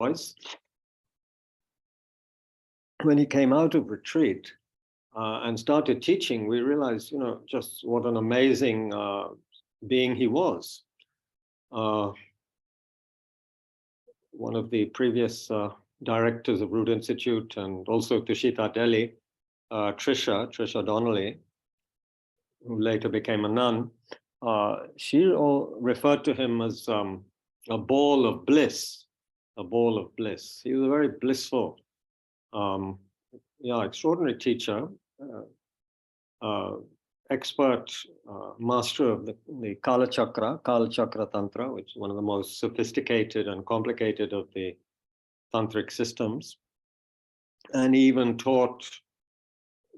voice. When he came out of retreat and started teaching, we realized, just what an amazing being he was. One of the previous directors of Root Institute and also Tushita Delhi, Trisha Donnelly, who later became a nun, she referred to him as a ball of bliss, a ball of bliss. He was a very blissful, extraordinary teacher, expert master of the Kala Chakra Tantra, which is one of the most sophisticated and complicated of the tantric systems. And he even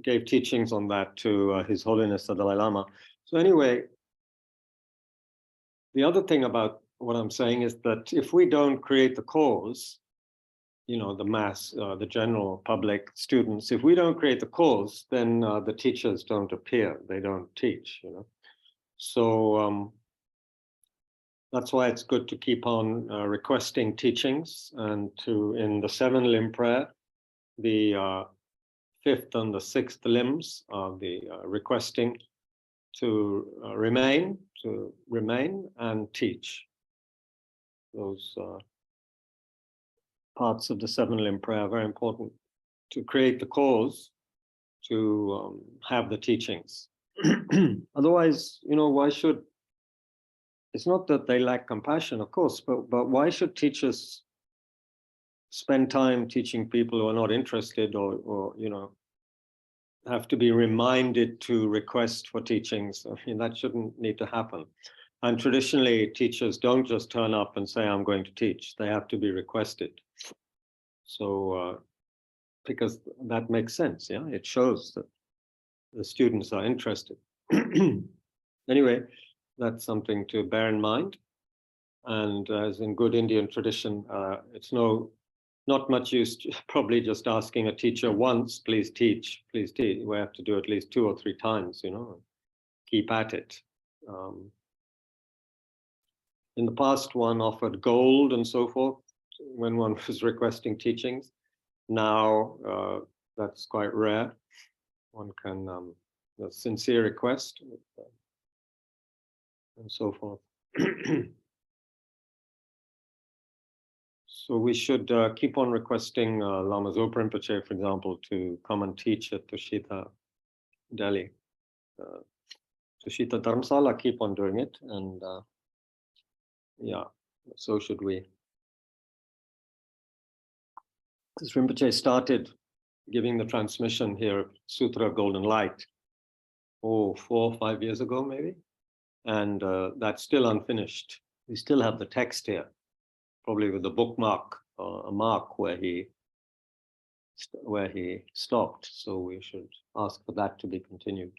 gave teachings on that to His Holiness the Dalai Lama. So anyway, the other thing about what I'm saying is that if we don't create the cause, the mass, the general public, students, if we don't create the cause, then the teachers don't appear, they don't teach, So that's why it's good to keep on requesting teachings, and in the 7 limb prayer, the 5th and the 6th limbs are the requesting to remain and teach. Those parts of the 7 limb prayer are very important to create the cause, to have the teachings. Otherwise, why should, it's not that they lack compassion, of course, but why should teachers spend time teaching people who are not interested, or have to be reminded to request for teachings? I mean, that shouldn't need to happen. And traditionally, teachers don't just turn up and say, I'm going to teach. They have to be requested. So, because that makes sense, yeah? It shows that the students are interested. Anyway, that's something to bear in mind. And as in good Indian tradition, it's not much use probably just asking a teacher once, please teach, please teach. We have to do at least 2 or 3 times, keep at it. In the past, one offered gold and so forth when one was requesting teachings. Now, that's quite rare. One can, a sincere request and so forth. So we should keep on requesting Lama Zopa Rinpoche, for example, to come and teach at Tushita, Delhi. Tushita Dharamsala, keep on doing it, and so should we. Because Rinpoche started giving the transmission here of Sutra Golden Light, 4 or 5 years ago, maybe, and that's still unfinished. We still have the text here, probably with the bookmark, a mark where he stopped. So we should ask for that to be continued.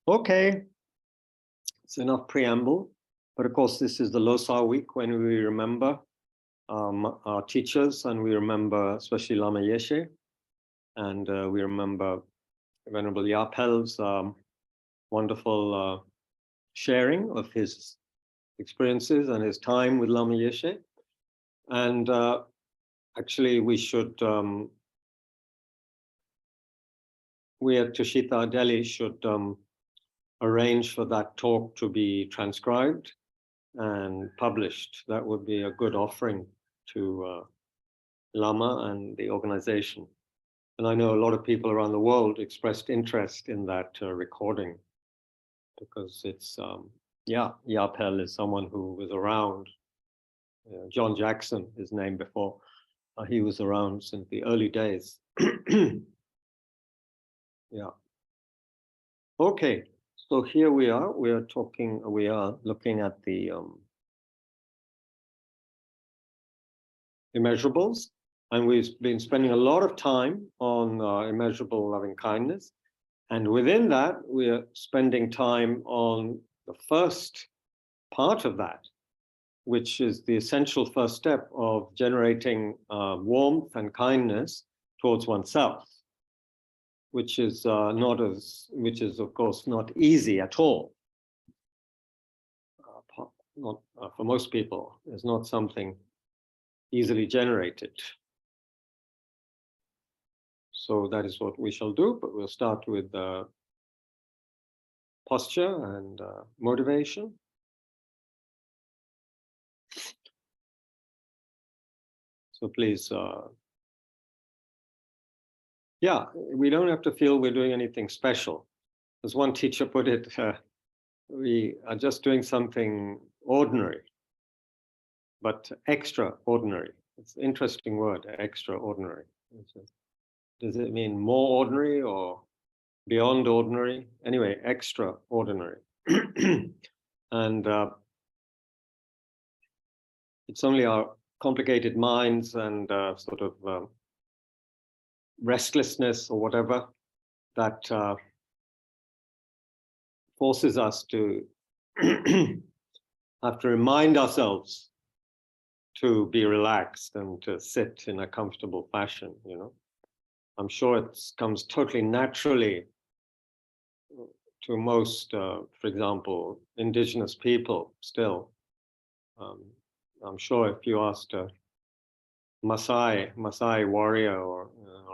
Okay, it's enough preamble. But of course, this is the Losar week when we remember our teachers, and we remember especially Lama Yeshe, and we remember Venerable Yapel's wonderful sharing of his experiences and his time with Lama Yeshe. And actually, we at Tushita Delhi should arrange for that talk to be transcribed and published. That would be a good offering to Lama and the organization. And I know a lot of people around the world expressed interest in that recording, because it's, Yapel is someone who was around. John Jackson, his name before, he was around since the early days. Yeah. Okay, so here we are looking at the immeasurables, and we've been spending a lot of time on immeasurable loving kindness. And within that, we are spending time on the first part of that, which is the essential first step of generating warmth and kindness towards oneself, which is of course not easy at all. Not for most people. It's not something easily generated. So that is what we shall do, but we'll start with posture and motivation. So please, yeah, we don't have to feel we're doing anything special. As one teacher put it, we are just doing something ordinary, but extraordinary. It's an interesting word, extraordinary. Does it mean more ordinary or beyond ordinary? Anyway, extraordinary. And it's only our complicated minds and sort of restlessness or whatever that forces us to have to remind ourselves to be relaxed and to sit in a comfortable fashion, you know. I'm sure it comes totally naturally to most, for example, indigenous people still. I'm sure if you asked a Maasai warrior or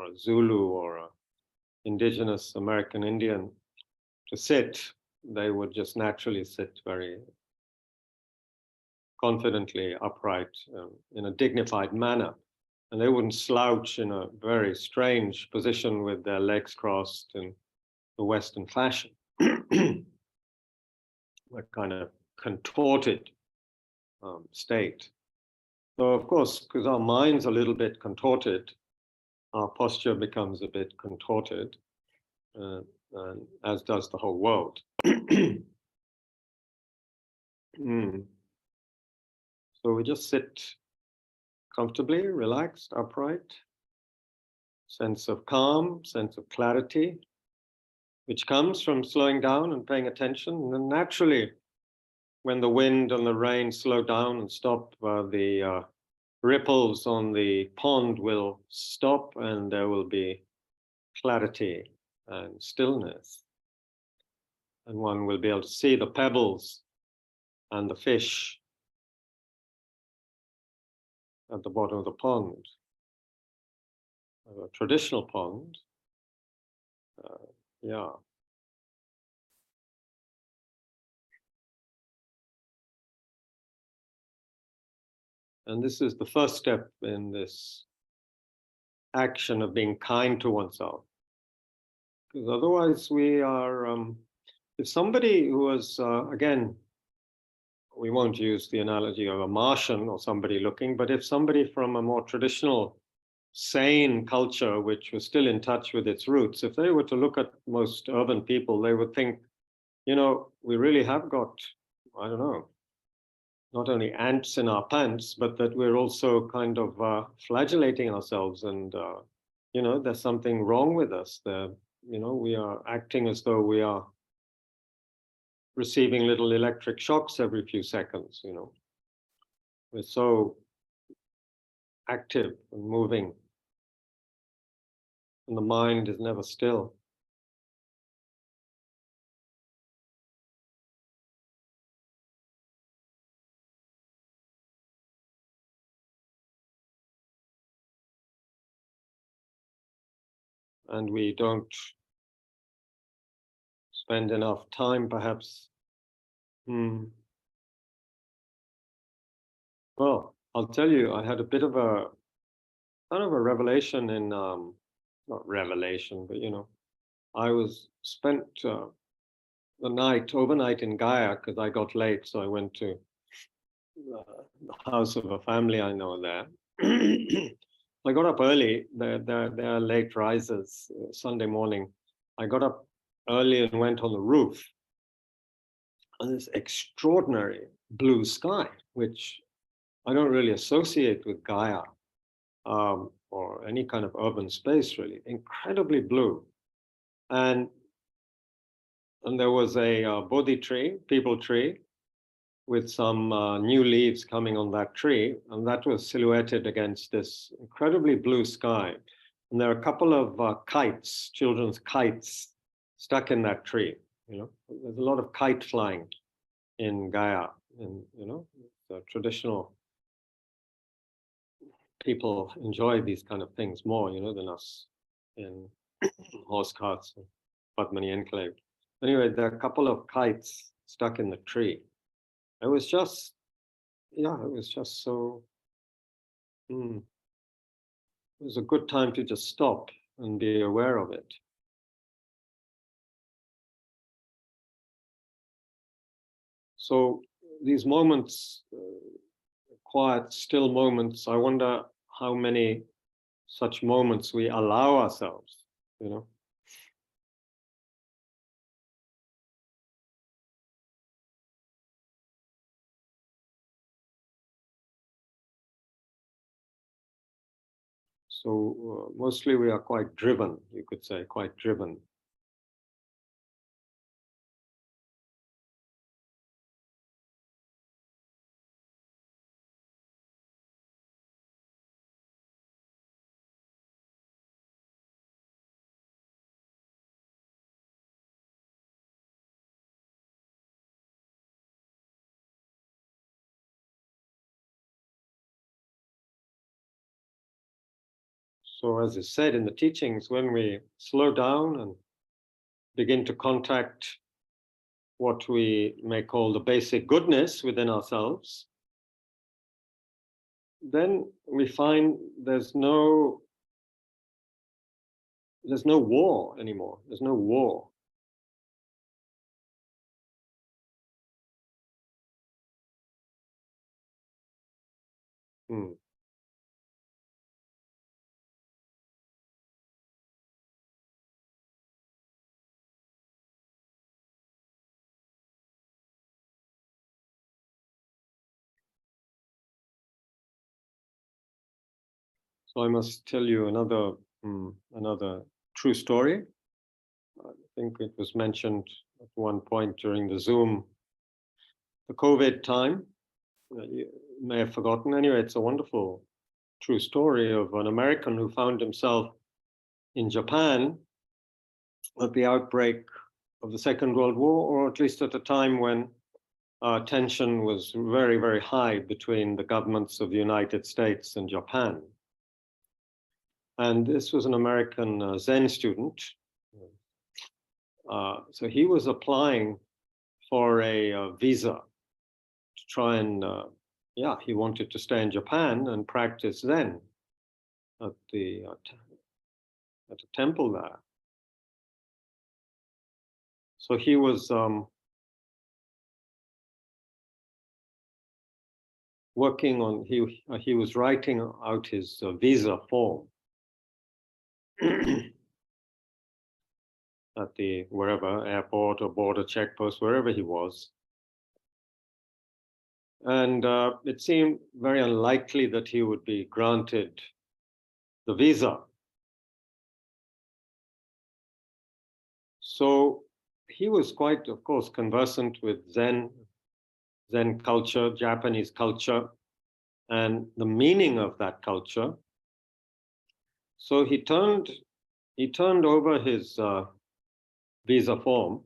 a Zulu or an indigenous American Indian to sit, they would just naturally sit very confidently upright in a dignified manner. And they wouldn't slouch in a very strange position with their legs crossed in the Western fashion. A kind of contorted state. So of course, because our mind's a little bit contorted, our posture becomes a bit contorted, and as does the whole world. So we just sit comfortably, relaxed, upright, sense of calm, sense of clarity, which comes from slowing down and paying attention. And then naturally, when the wind and the rain slow down and stop, the ripples on the pond will stop and there will be clarity and stillness. And one will be able to see the pebbles and the fish at the bottom of the pond, a traditional pond. Yeah. And this is the first step in this action of being kind to oneself. Because otherwise we are, if somebody who was, again, we won't use the analogy of a Martian or somebody looking, but if somebody from a more traditional, sane culture, which was still in touch with its roots, if they were to look at most urban people, they would think, you know, we really have got, I don't know, not only ants in our pants, but that we're also kind of flagellating ourselves. And, you know, there's something wrong with us. You know, we are acting as though we are receiving little electric shocks every few seconds, you know. We're so active and moving, and the mind is never still. And we don't spend enough time, perhaps. Well, I'll tell you, I had a bit of a kind of a revelation in, not revelation, but you know, I was spent the night, overnight in Gaia because I got late, so I went to the house of a family I know there. I got up early. They're late risers. Sunday morning, I got up early and went on the roof, and this extraordinary blue sky, which I don't really associate with Gaia or any kind of urban space, really. Incredibly blue, and there was a Bodhi tree, people tree, with some new leaves coming on that tree, and that was silhouetted against this incredibly blue sky. And there are a couple of kites, children's kites, stuck in that tree. You know, there's a lot of kite flying in Gaia, and you know, the traditional people enjoy these kind of things more, than us in horse carts and Padmani Enclave. Anyway, there are a couple of kites stuck in the tree. It was just, so, it was a good time to just stop and be aware of it. So these moments, quiet, still moments, I wonder how many such moments we allow ourselves, So mostly we are quite driven, you could say, quite driven. So as is said in the teachings, when we slow down and begin to contact what we may call the basic goodness within ourselves, then we find there's no war anymore. There's no war. Hmm. So I must tell you another true story. I think it was mentioned at one point during the Zoom, the COVID time. You may have forgotten. Anyway, it's a wonderful true story of an American who found himself in Japan at the outbreak of the Second World War, or at least at a time when tension was very, very high between the governments of the United States and Japan. And this was an American Zen student. So he was applying for a visa to try and, he wanted to stay in Japan and practice Zen at a temple there. So he was working on, he was writing out his visa form at the wherever airport or border checkpost, wherever he was. And it seemed very unlikely that he would be granted the visa. So he was quite, of course, conversant with Zen culture, Japanese culture, and the meaning of that culture. So he turned over his visa form,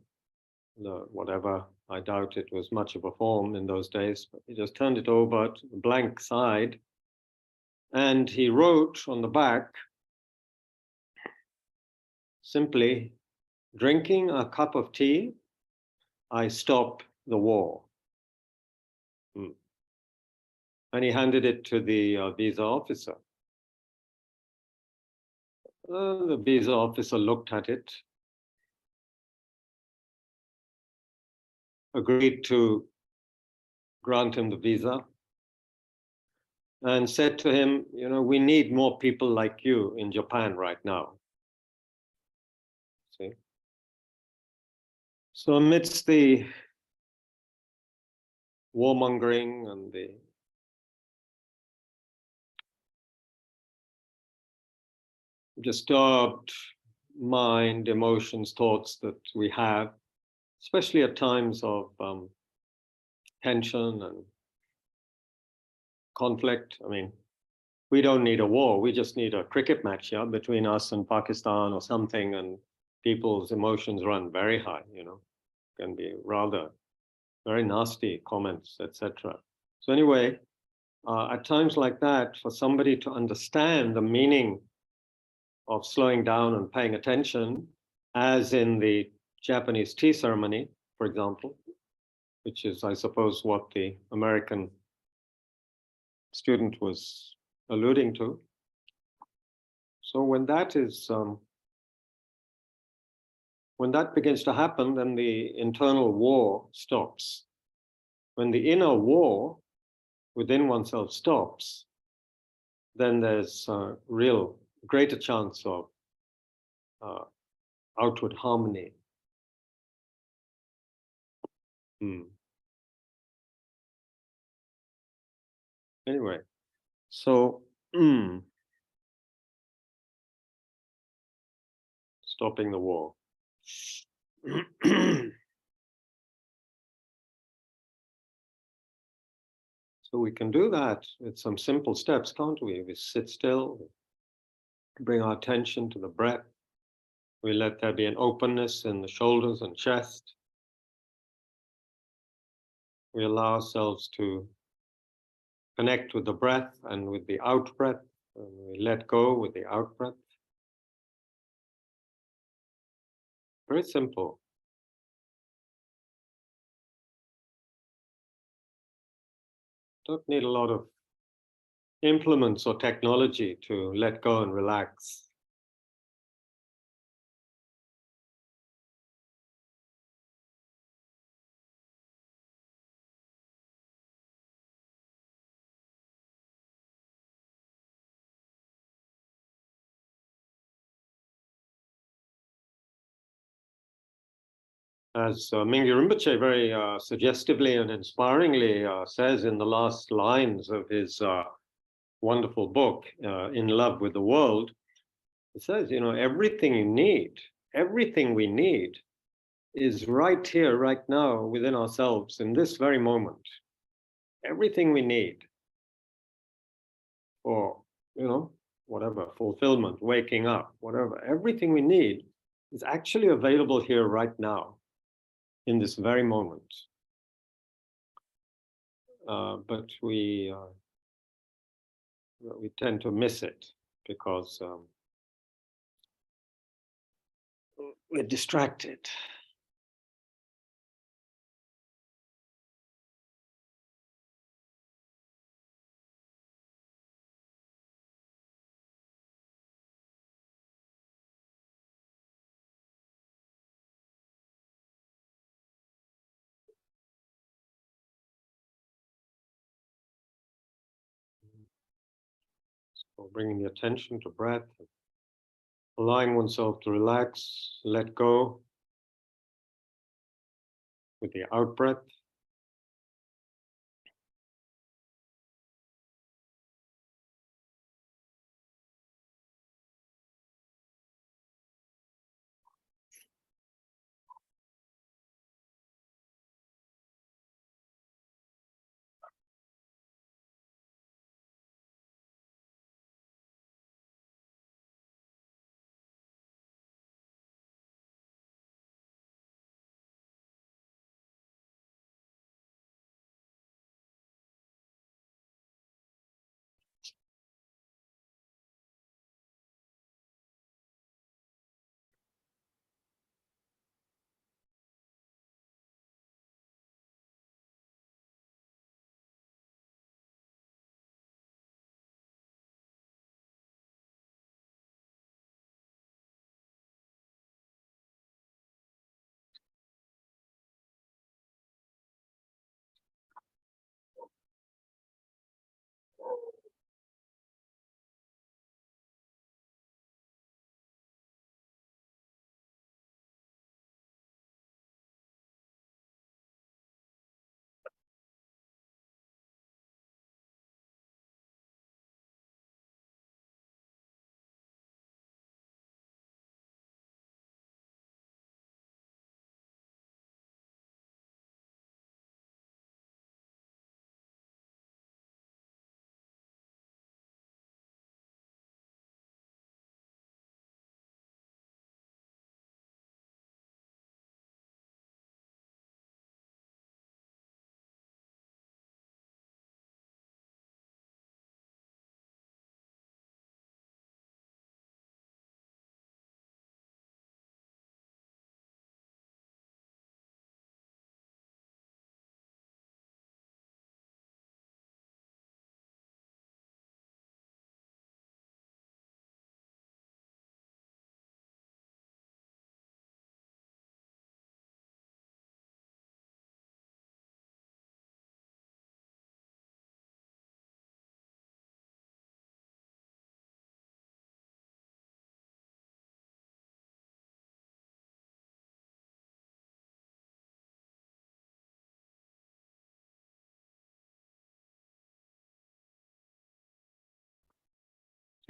whatever, I doubt it was much of a form in those days, but he just turned it over to the blank side, and he wrote on the back, simply, drinking a cup of tea, I stop the war. And he handed it to the visa officer. The visa officer looked at it, agreed to grant him the visa, and said to him, we need more people like you in Japan right now. See? So amidst the warmongering and the disturbed mind, emotions, thoughts that we have, especially at times of tension and conflict. I mean, we don't need a war. We just need a cricket match between us and Pakistan or something, and people's emotions run very high, can be rather very nasty comments, etc. So anyway, at times like that, for somebody to understand the meaning of slowing down and paying attention, as in the Japanese tea ceremony, for example, which is, I suppose, what the American student was alluding to. So when that begins to happen, then the internal war stops. When the inner war within oneself stops, then there's a real greater chance of outward harmony. Anyway, so stopping the war. So we can do that with some simple steps, can't we? We sit still, bring our attention to the breath. We let there be an openness in the shoulders and chest. We allow ourselves to connect with the breath and with the out breath, and we let go with the out breath. Very simple. Don't need a lot of implements or technology to let go and relax. As Mingyur Rinpoche very suggestively and inspiringly says in the last lines of his wonderful book, In Love with the World, it says, everything we need is right here, right now, within ourselves, in this very moment. Everything we need for, whatever, fulfillment, waking up, whatever, everything we need is actually available here right now, in this very moment. But we tend to miss it because we're distracted. So bringing the attention to breath, allowing oneself to relax, let go with the out breath.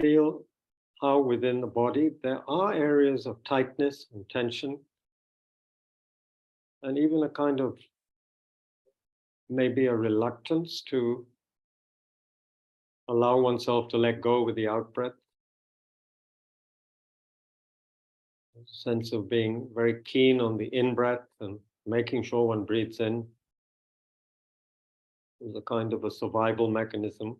feel how within the body there are areas of tightness and tension, and even a kind of maybe a reluctance to allow oneself to let go with the out-breath. A sense of being very keen on the in-breath and making sure one breathes in is a kind of a survival mechanism.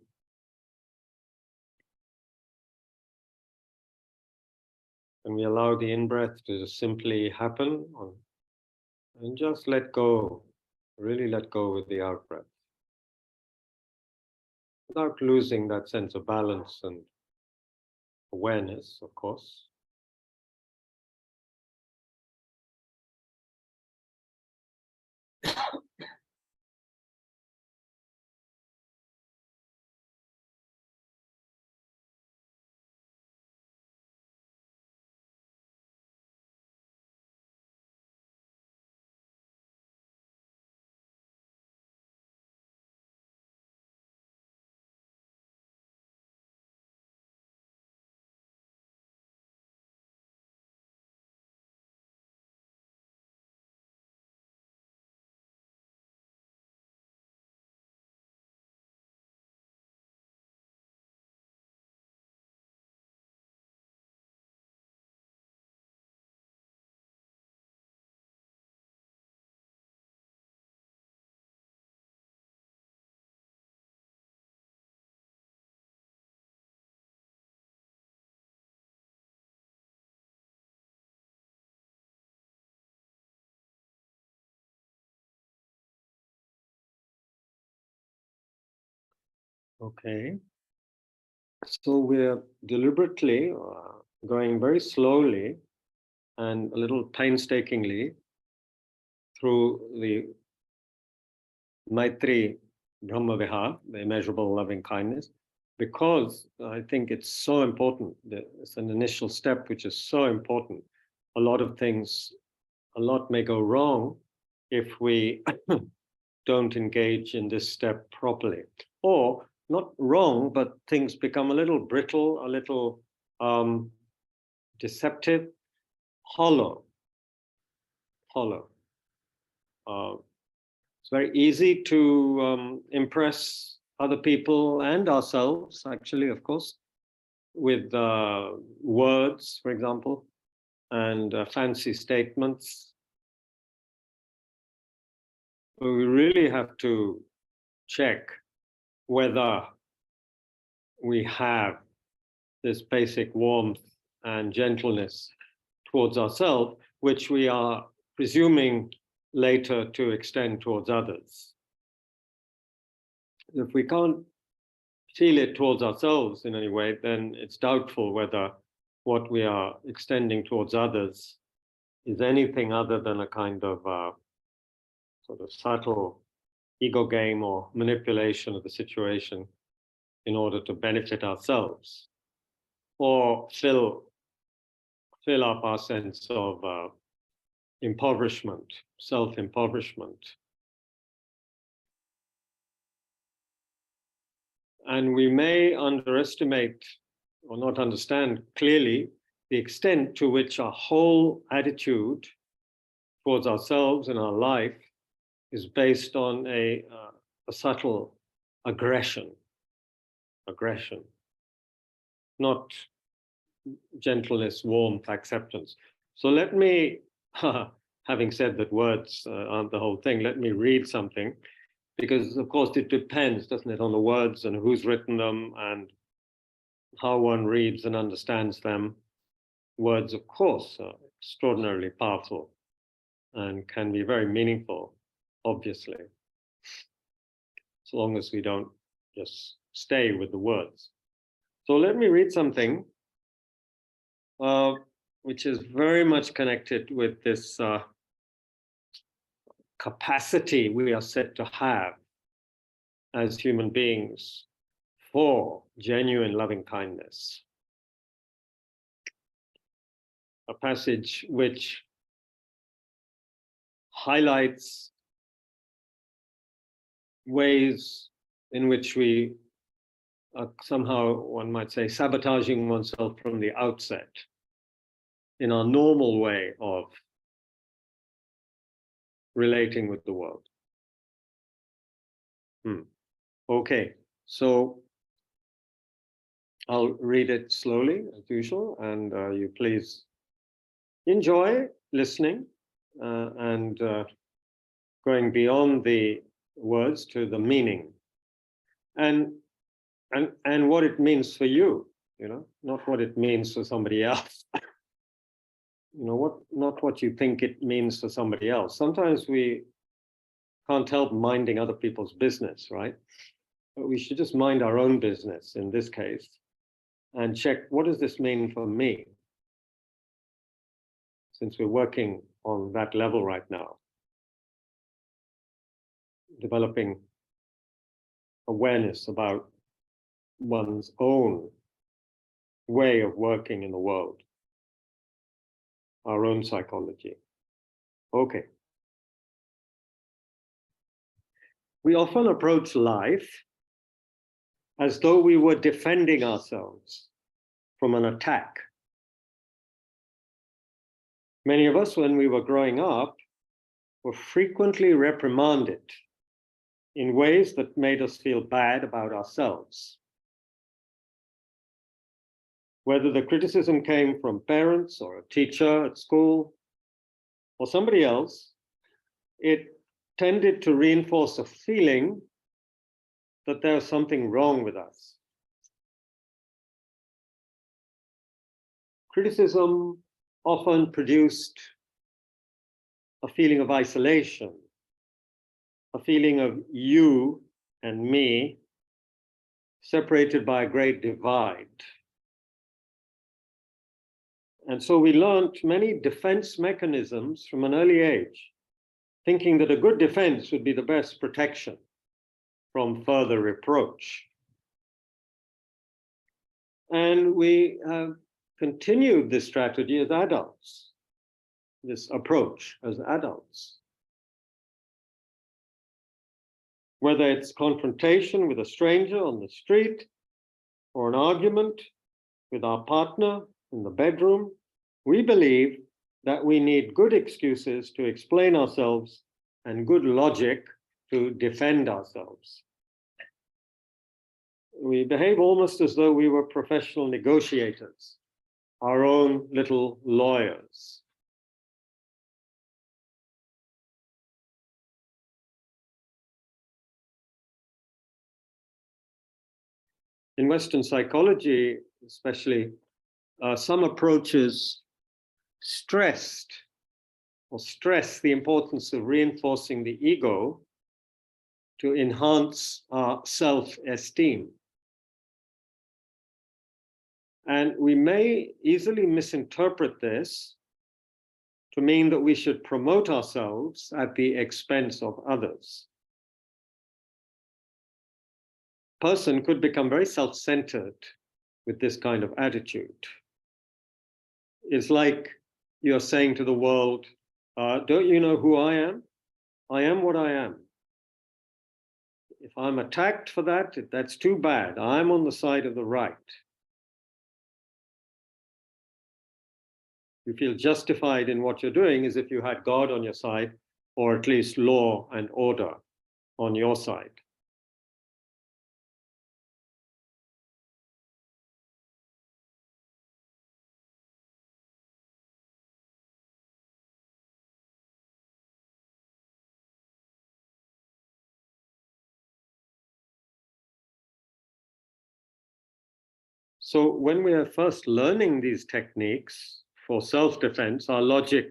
And we allow the in-breath to just simply happen and just let go, really let go with the out-breath, without losing that sense of balance and awareness, of course. Okay. So we're deliberately going very slowly and a little painstakingly through the Maitri Brahma Vihara, the immeasurable loving kindness, because I think it's so important. It's an initial step which is so important. A lot may go wrong if we don't engage in this step properly. Or not wrong, but things become a little brittle, a little deceptive, hollow. It's very easy to impress other people and ourselves, actually, of course, with words, for example, and fancy statements. But we really have to check whether we have this basic warmth and gentleness towards ourselves, which we are presuming later to extend towards others. If we can't feel it towards ourselves in any way, then it's doubtful whether what we are extending towards others is anything other than a kind of sort of subtle ego game or manipulation of the situation in order to benefit ourselves or fill up our sense of impoverishment, self-impoverishment. And we may underestimate or not understand clearly the extent to which our whole attitude towards ourselves and our life is based on a subtle aggression, not gentleness, warmth, acceptance. So let me, having said that words aren't the whole thing, let me read something, because of course it depends, doesn't it, on the words and who's written them and how one reads and understands them. Words, of course, are extraordinarily powerful and can be very meaningful, obviously, as long as we don't just stay with the words. So let me read something which is very much connected with this capacity we are said to have as human beings for genuine loving kindness. A passage which highlights ways in which we somehow, one might say, sabotaging oneself from the outset in our normal way of relating with the world. Okay, so I'll read it slowly as usual, and you please enjoy listening and going beyond the words to the meaning and what it means for you, not what it means for somebody else. Not what you think it means for somebody else. Sometimes we can't help minding other people's business, right? But we should just mind our own business in this case and check, what does this mean for me? Since we're working on that level right now, developing awareness about one's own way of working in the world, our own psychology. Okay. We often approach life as though we were defending ourselves from an attack. Many of us, when we were growing up, were frequently reprimanded in ways that made us feel bad about ourselves. Whether the criticism came from parents or a teacher at school or somebody else, it tended to reinforce a feeling that there's something wrong with us. Criticism often produced a feeling of isolation, a feeling of you and me separated by a great divide. And so we learned many defense mechanisms from an early age, thinking that a good defense would be the best protection from further reproach. And we have continued this strategy as adults, this approach as adults. Whether it's confrontation with a stranger on the street or an argument with our partner in the bedroom, we believe that we need good excuses to explain ourselves and good logic to defend ourselves. We behave almost as though we were professional negotiators, our own little lawyers. In Western psychology, especially, some approaches stress the importance of reinforcing the ego to enhance our self-esteem. And we may easily misinterpret this to mean that we should promote ourselves at the expense of others. A person could become very self-centered with this kind of attitude. It's like you're saying to the world, don't you know who I am? I am what I am. If I'm attacked for that, that's too bad. I'm on the side of the right. You feel justified in what you're doing as if you had God on your side, or at least law and order on your side. So when we are first learning these techniques for self-defense, our logic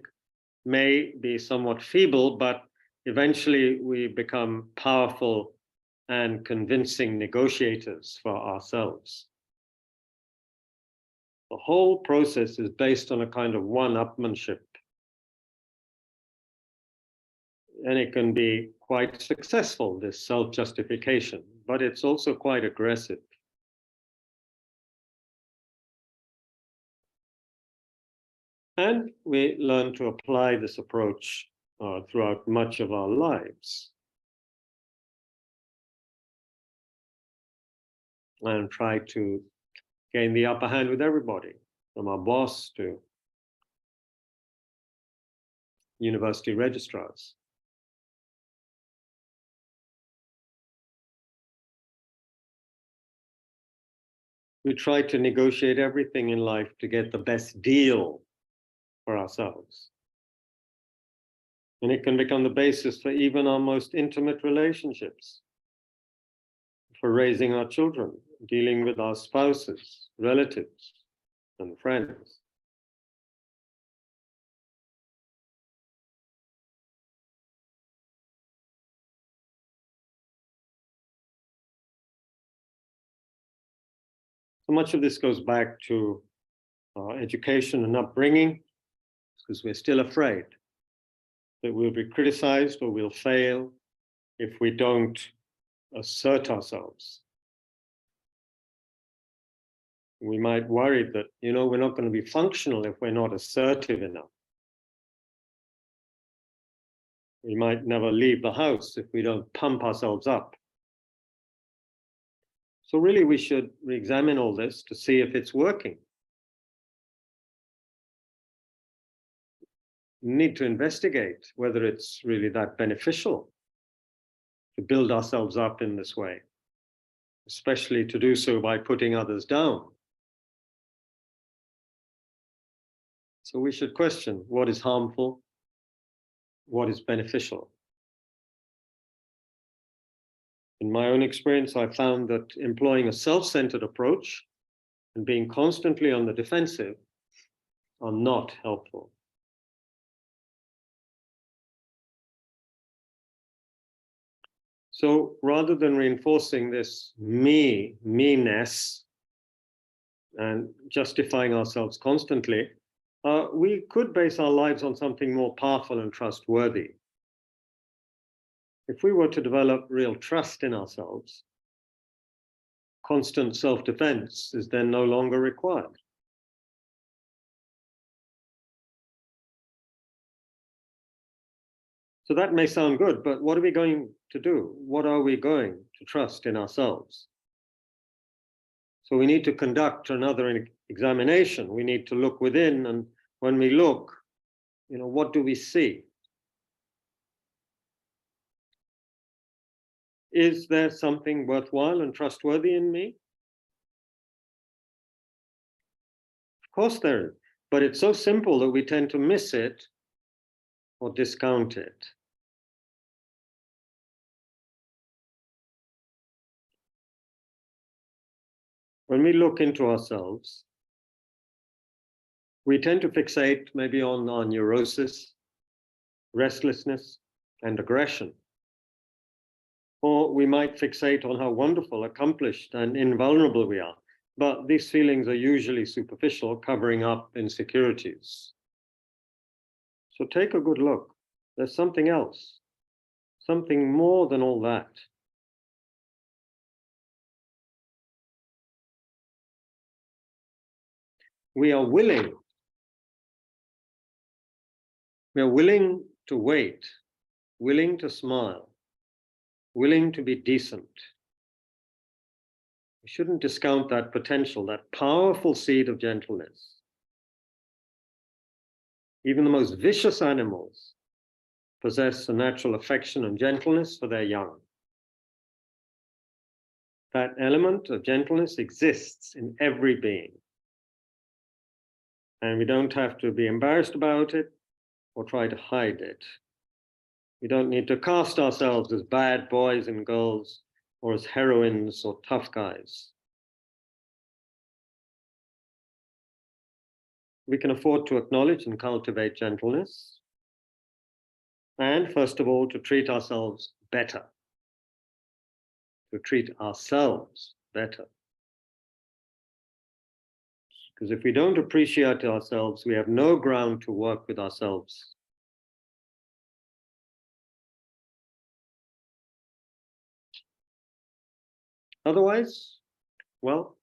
may be somewhat feeble, but eventually we become powerful and convincing negotiators for ourselves. The whole process is based on a kind of one-upmanship. And it can be quite successful, this self-justification, but it's also quite aggressive. And we learn to apply this approach throughout much of our lives. and try to gain the upper hand with everybody, from our boss to university registrars. We try to negotiate everything in life to get the best deal for ourselves. And it can become the basis for even our most intimate relationships, for raising our children, dealing with our spouses, relatives, and friends. So much of this goes back to our education and upbringing, because we're still afraid that we'll be criticized or we'll fail if we don't assert ourselves. We might worry that, we're not going to be functional if we're not assertive enough. We might never leave the house if we don't pump ourselves up. So really, we should re-examine all this to see if it's working. We need to investigate whether it's really that beneficial to build ourselves up in this way, especially to do so by putting others down. So we should question what is harmful, what is beneficial. In my own experience, I found that employing a self-centered approach and being constantly on the defensive are not helpful. So rather than reinforcing this me-ness, and justifying ourselves constantly, we could base our lives on something more powerful and trustworthy. If we were to develop real trust in ourselves, constant self-defense is then no longer required. So that may sound good, but what are we going to do? What are we going to trust in ourselves? So we need to conduct another examination. We need to look within, and when we look, what do we see? Is there something worthwhile and trustworthy in me? Of course there is, but it's so simple that we tend to miss it or discount it. When we look into ourselves, we tend to fixate maybe on our neurosis, restlessness, and aggression. Or we might fixate on how wonderful, accomplished, and invulnerable we are. But these feelings are usually superficial, covering up insecurities. So take a good look. There's something else, something more than all that. We are willing to wait, willing to smile, willing to be decent. We shouldn't discount that potential, that powerful seed of gentleness. Even the most vicious animals possess a natural affection and gentleness for their young. That element of gentleness exists in every being. And we don't have to be embarrassed about it or try to hide it. We don't need to cast ourselves as bad boys and girls or as heroines or tough guys. We can afford to acknowledge and cultivate gentleness, and first of all, to treat ourselves better. To treat ourselves better. Because if we don't appreciate ourselves, we have no ground to work with ourselves. Otherwise, well,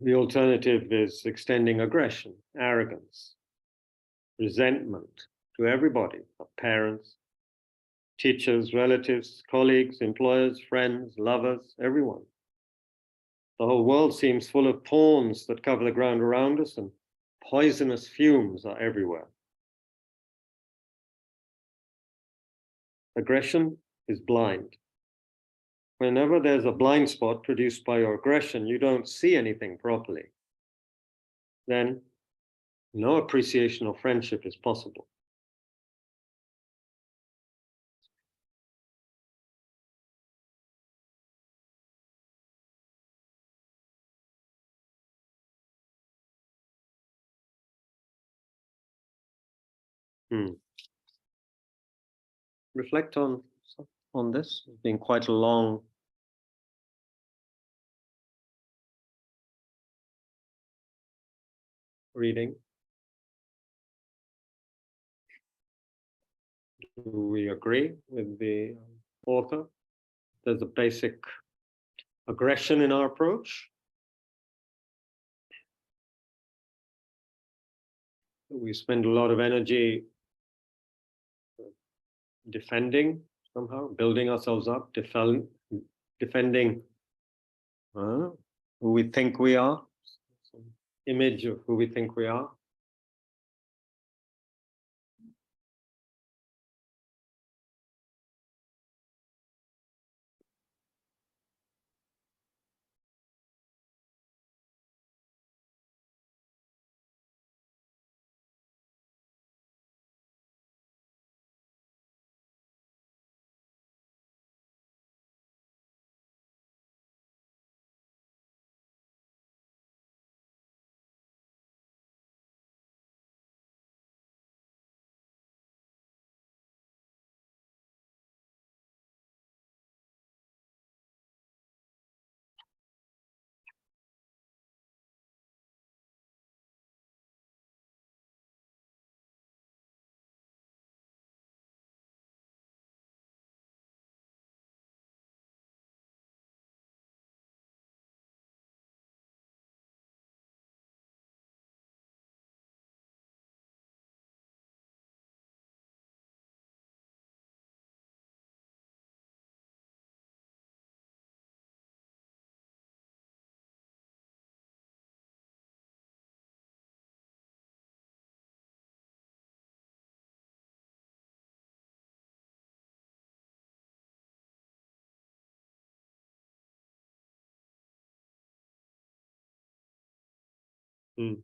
the alternative is extending aggression, arrogance, resentment to everybody, our parents, teachers, relatives, colleagues, employers, friends, lovers, everyone. The whole world seems full of thorns that cover the ground around us, and poisonous fumes are everywhere. Aggression is blind. Whenever there's a blind spot produced by your aggression, you don't see anything properly. Then no appreciation or friendship is possible. Reflect on this. It's been quite a long reading. Do we agree with the author? There's a basic aggression in our approach. We spend a lot of energy defending somehow, building ourselves up, defending who we think we are, some image of who we think we are. Mm.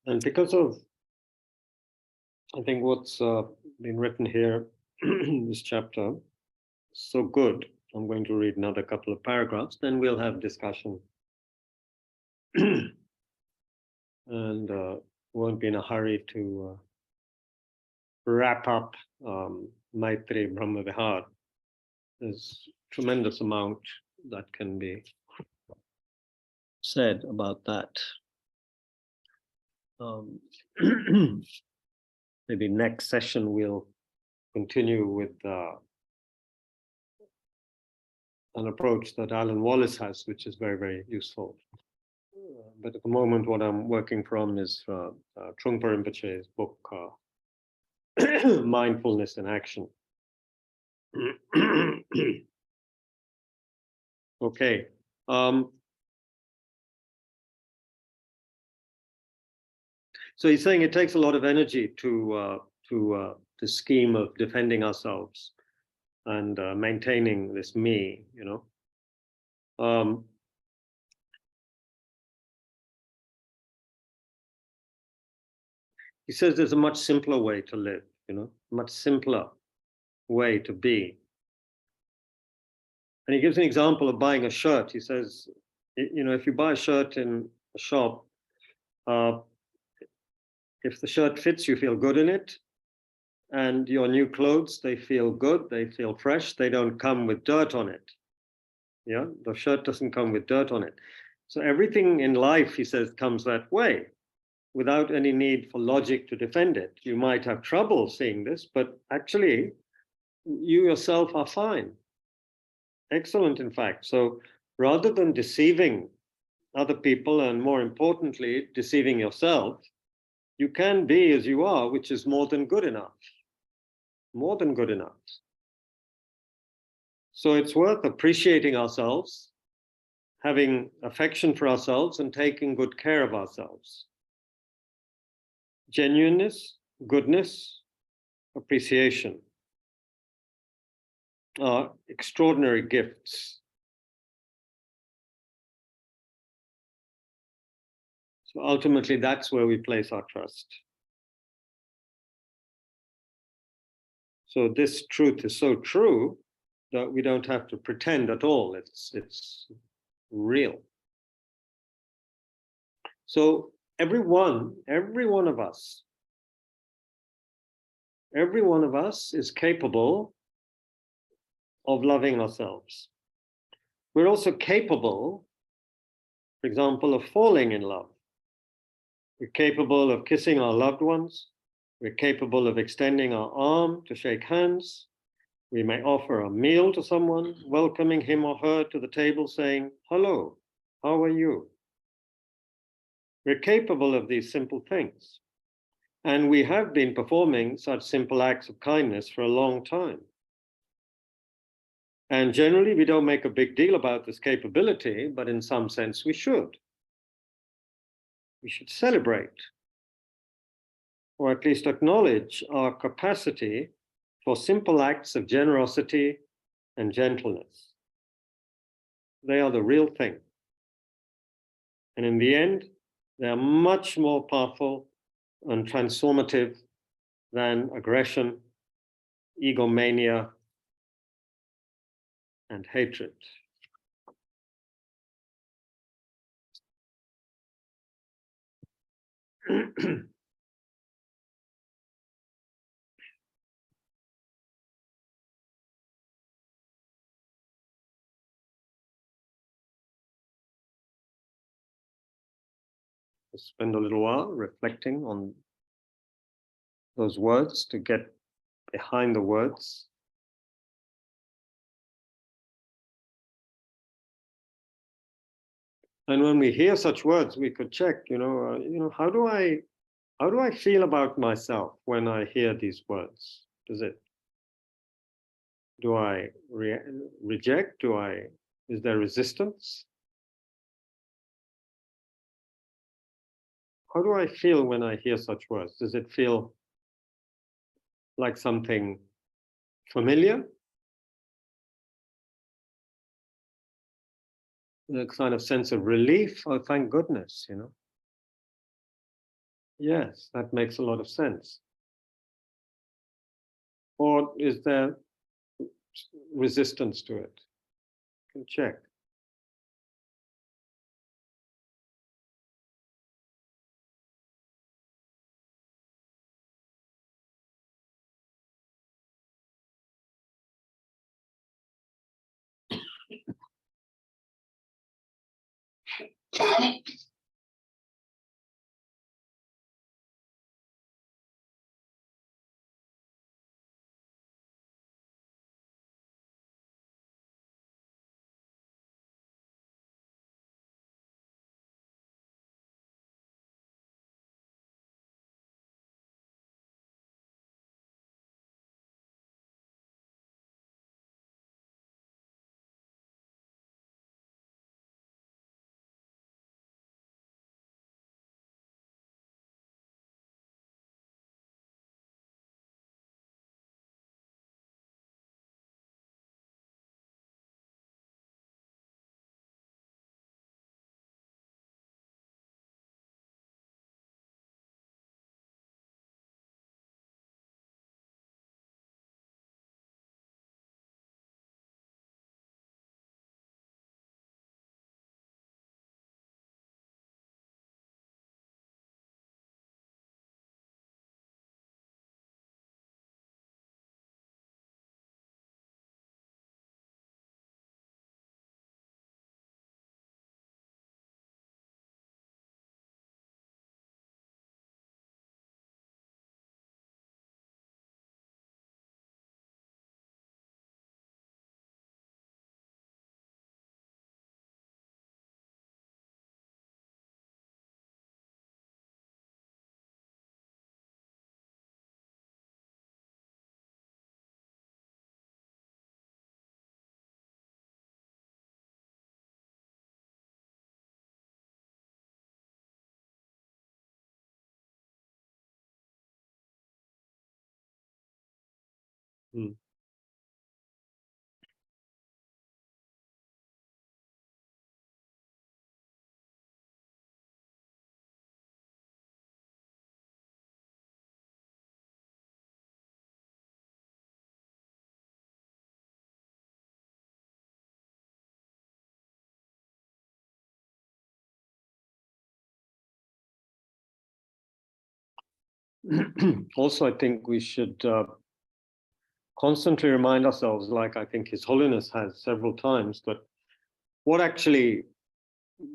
And because of, I think what's been written here in this chapter, so good. I'm going to read another couple of paragraphs, then we'll have discussion. And won't be in a hurry to wrap up Maitri Brahma Vihara. There's tremendous amount that can be said about that. Maybe next session we'll continue with an approach that Alan Wallace has, which is very, very useful. But at the moment, what I'm working from is Trungpa Rinpoche's book, Mindfulness in Action. Okay. So he's saying it takes a lot of energy to the scheme of defending ourselves and maintaining this me, you know. He says there's a much simpler way to live, you know, much simpler way to be. And he gives an example of buying a shirt. He says, you know, if you buy a shirt in a shop, if the shirt fits, you feel good in it. And your new clothes, they feel good, they feel fresh, they don't come with dirt on it. Yeah, the shirt doesn't come with dirt on it. So everything in life, he says, comes that way, without any need for logic to defend it. You might have trouble seeing this, but actually, you yourself are fine. Excellent, in fact. So rather than deceiving other people, and more importantly, deceiving yourself, you can be as you are, which is more than good enough. More than good enough. So it's worth appreciating ourselves, having affection for ourselves, and taking good care of ourselves. Genuineness, goodness, appreciation are extraordinary gifts. So ultimately, that's where we place our trust. So this truth is so true that we don't have to pretend at all. It's real. So every one of us is capable of loving ourselves. We're also capable, for example, of falling in love. We're capable of kissing our loved ones. We're capable of extending our arm to shake hands. We may offer a meal to someone, welcoming him or her to the table, saying, "Hello, how are you?" We're capable of these simple things. And we have been performing such simple acts of kindness for a long time. And generally, we don't make a big deal about this capability, but in some sense, we should. We should celebrate, or at least acknowledge, our capacity for simple acts of generosity and gentleness. They are the real thing. And in the end, they are much more powerful and transformative than aggression, egomania, and hatred. Spend a little while reflecting on those words to get behind the words. And when we hear such words, we could check, how do I feel about myself when I hear these words? Do I reject? Is there resistance? How do I feel when I hear such words? Does it feel like something familiar? A kind of sense of relief? Oh, thank goodness, Yes, that makes a lot of sense. Or is there resistance to it? You can check. Hmm. Also, I think we should constantly remind ourselves, like I think His Holiness has several times, that what actually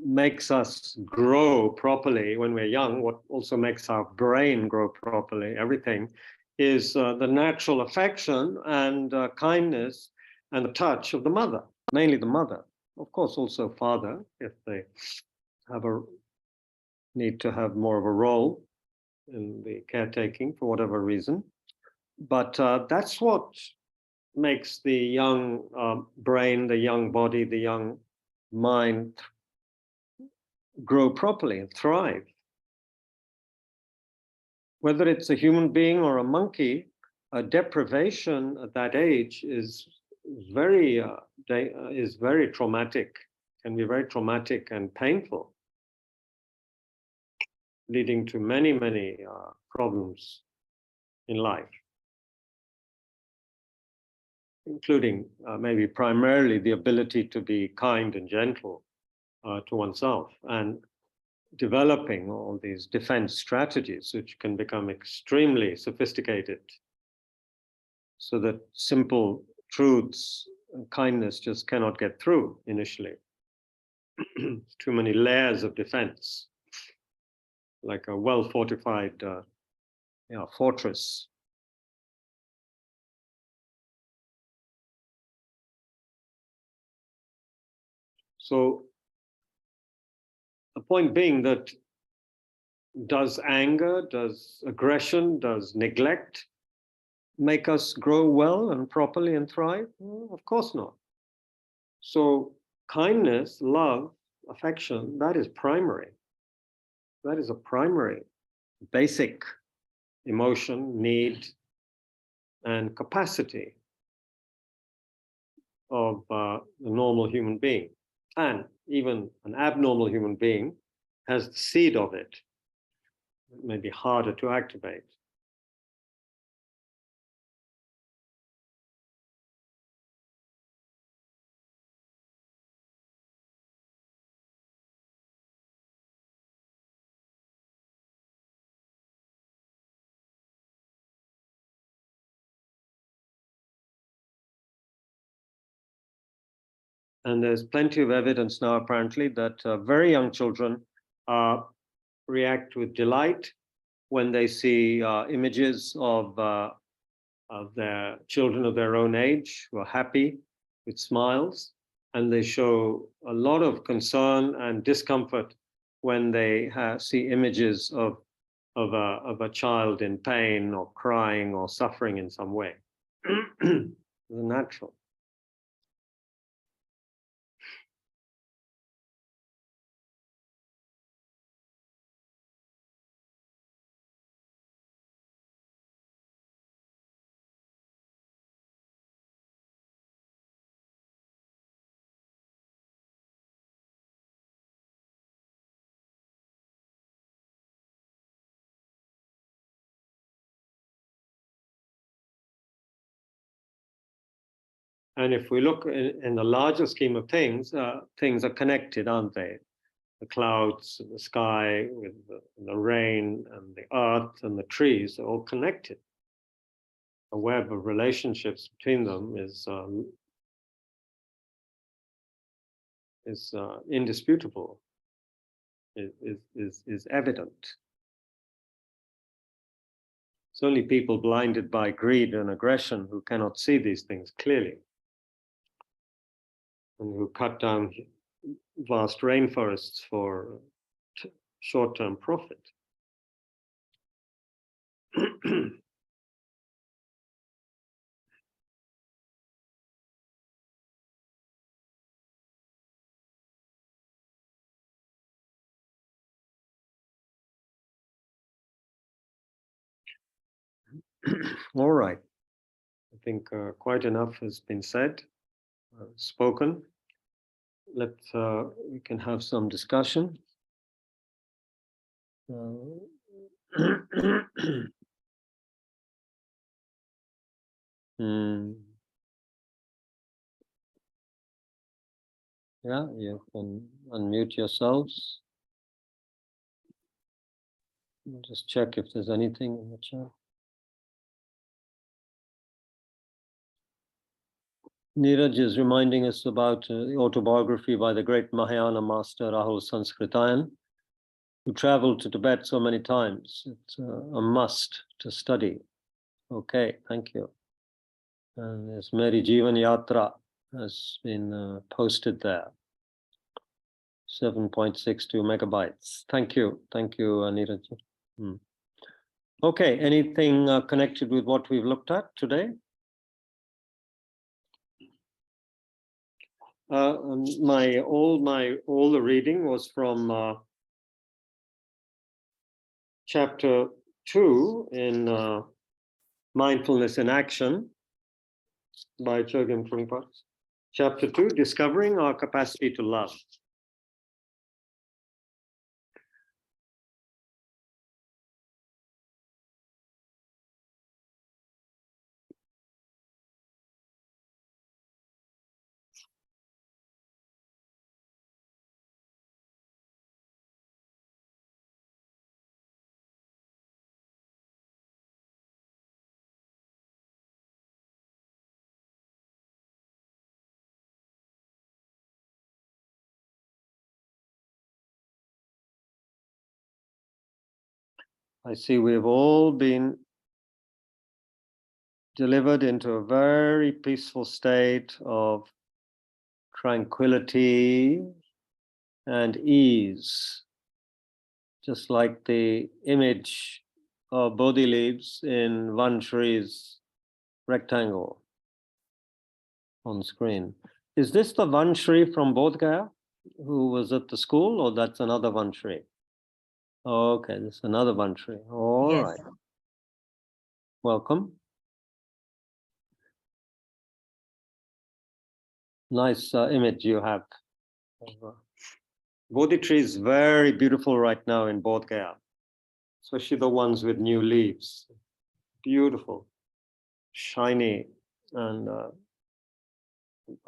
makes us grow properly when we're young, what also makes our brain grow properly, everything, is the natural affection and kindness and the touch of the mother, mainly the mother. Of course, also father, if they have a need to have more of a role in the caretaking for whatever reason. But that's what makes the young brain, the young body, the young mind grow properly and thrive. Whether it's a human being or a monkey, a deprivation at that age is very traumatic, can be very traumatic and painful, leading to many problems in life, including maybe primarily the ability to be kind and gentle to oneself, and developing all these defense strategies, which can become extremely sophisticated, so that simple truths and kindness just cannot get through initially. Too many layers of defense, like a well-fortified fortress. So the point being that, does anger, does aggression, does neglect make us grow well and properly and thrive? Well, of course not. So kindness, love, affection, that is primary. That is a primary, basic emotion, need, and capacity of a normal human being. And even an abnormal human being has the seed of it. It may be harder to activate. And there's plenty of evidence now, apparently, that very young children react with delight when they see images of their children of their own age who are happy with smiles, and they show a lot of concern and discomfort when they see images of a child in pain or crying or suffering in some way. It's natural. And if we look in the larger scheme of things, things are connected, aren't they? The clouds, the sky, with the rain, and the earth, and the trees are all connected. A web of relationships between them is indisputable, is evident. It's only people blinded by greed and aggression who cannot see these things clearly, and who cut down vast rainforests for short-term profit. All right. I think quite enough has been said, spoken. We can have some discussion. Yeah, you can unmute yourselves. Just check if there's anything in the chat. Neeraj is reminding us about the autobiography by the great Mahayana master Rahul Sanskritayan, who traveled to Tibet so many times. It's a must to study. Okay, thank you. And there's Meri Jivan Yatra has been posted there. 7.62 megabytes. Thank you, Neeraj. Okay, anything connected with what we've looked at today? All the reading was from chapter 2 in Mindfulness in Action by Chogyam Trungpa. Chapter 2, Discovering Our Capacity to Love. I see we've all been delivered into a very peaceful state of tranquility and ease, just like the image of Bodhi leaves in Vanshri's rectangle on screen. Is this the Vanshri from Bodh Gaya who was at the school, or that's another Vanshri? Okay, this is another Vanshri. All yes. Right. Welcome. Nice image you have. Bodhi tree is very beautiful right now in Bodh Gaya. especially the ones with new leaves. Beautiful, shiny, and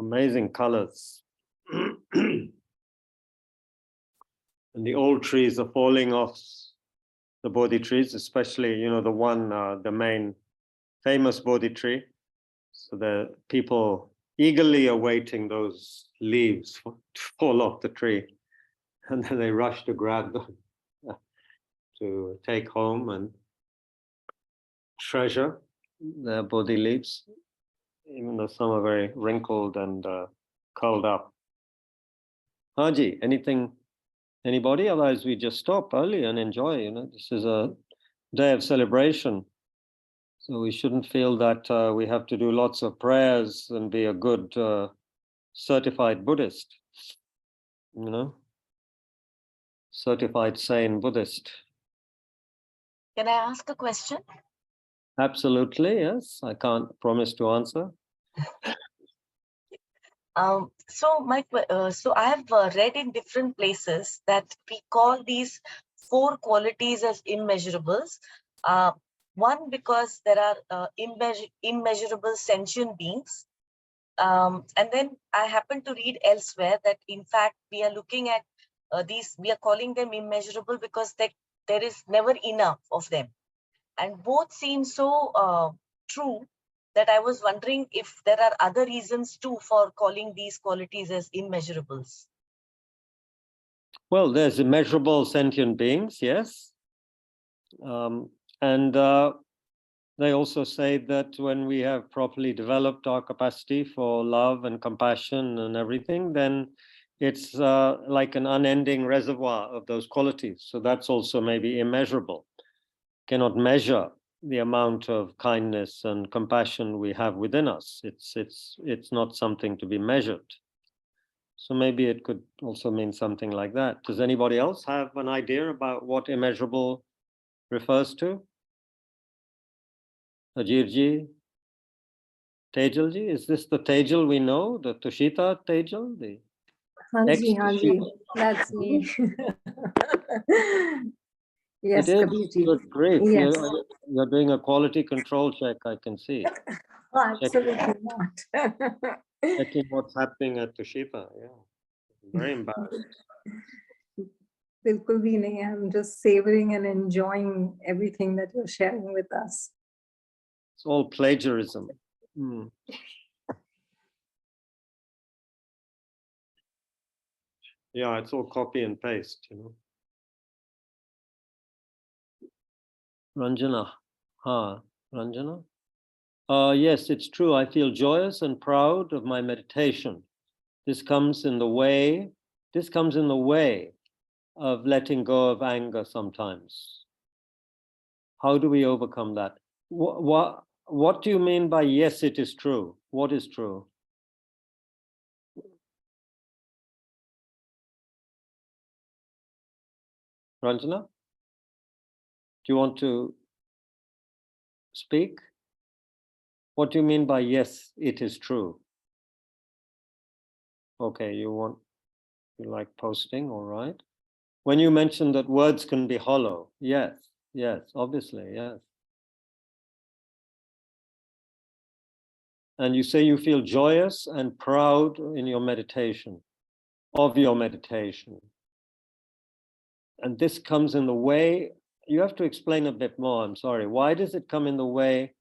amazing colors. And the old trees are falling off, the Bodhi trees, especially, the one, the main famous Bodhi tree. So the people eagerly awaiting those leaves to fall off the tree. And then they rush to grab them to take home and treasure their Bodhi leaves, even though some are very wrinkled and curled up. Haji, anybody? Otherwise we just stop early and enjoy, this is a day of celebration. So we shouldn't feel that we have to do lots of prayers and be a good certified Buddhist, certified sane Buddhist. Can I ask a question? Absolutely, yes. I can't promise to answer. So I have read in different places that we call these 4 qualities as immeasurables. One, because there are immeasurable sentient beings. And then I happen to read elsewhere that in fact we are looking at we are calling them immeasurable because there is never enough of them. And both seem so true that I was wondering if there are other reasons too for calling these qualities as immeasurables. Well, there's immeasurable sentient beings, yes. And they also say that when we have properly developed our capacity for love and compassion and everything, then it's like an unending reservoir of those qualities. So that's also maybe immeasurable. Cannot measure the amount of kindness and compassion we have within us. It's not something to be measured. So maybe it could also mean something like that. Does anybody else have an idea about what immeasurable refers to? Ajirji, Tejalji, is this the Tejal we know, the Tushita Tejal? Hanji, that's me. Yes, it is Kabirji. good, great. Yes. You're doing a quality control check, I can see. Absolutely not. Checking what's happening at Tushita. Yeah, very embarrassed. Bilkul bhi nahi. I'm just savoring and enjoying everything that you're sharing with us. It's all plagiarism. Yeah, it's all copy and paste, Ranjana. Ranjana? Yes, it's true. I feel joyous and proud of my meditation. This comes in the way of letting go of anger sometimes. How do we overcome that? What do you mean by yes, it is true? What is true? Ranjana, do you want to speak? What do you mean by yes, it is true? Okay, you like posting, all right. When you mentioned that words can be hollow, yes, obviously, yes. And you say you feel joyous and proud in your meditation, of your meditation. And this comes in the way, you have to explain a bit more, I'm sorry. Why does it come in the way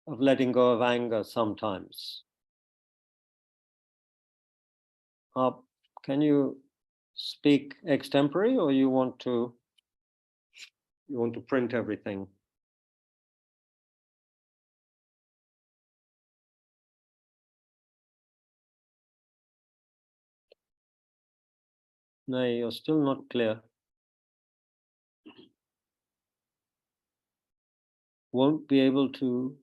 of letting go of anger sometimes? Can you speak extempore, or you want to print everything? No, you're still not clear. Won't be able to.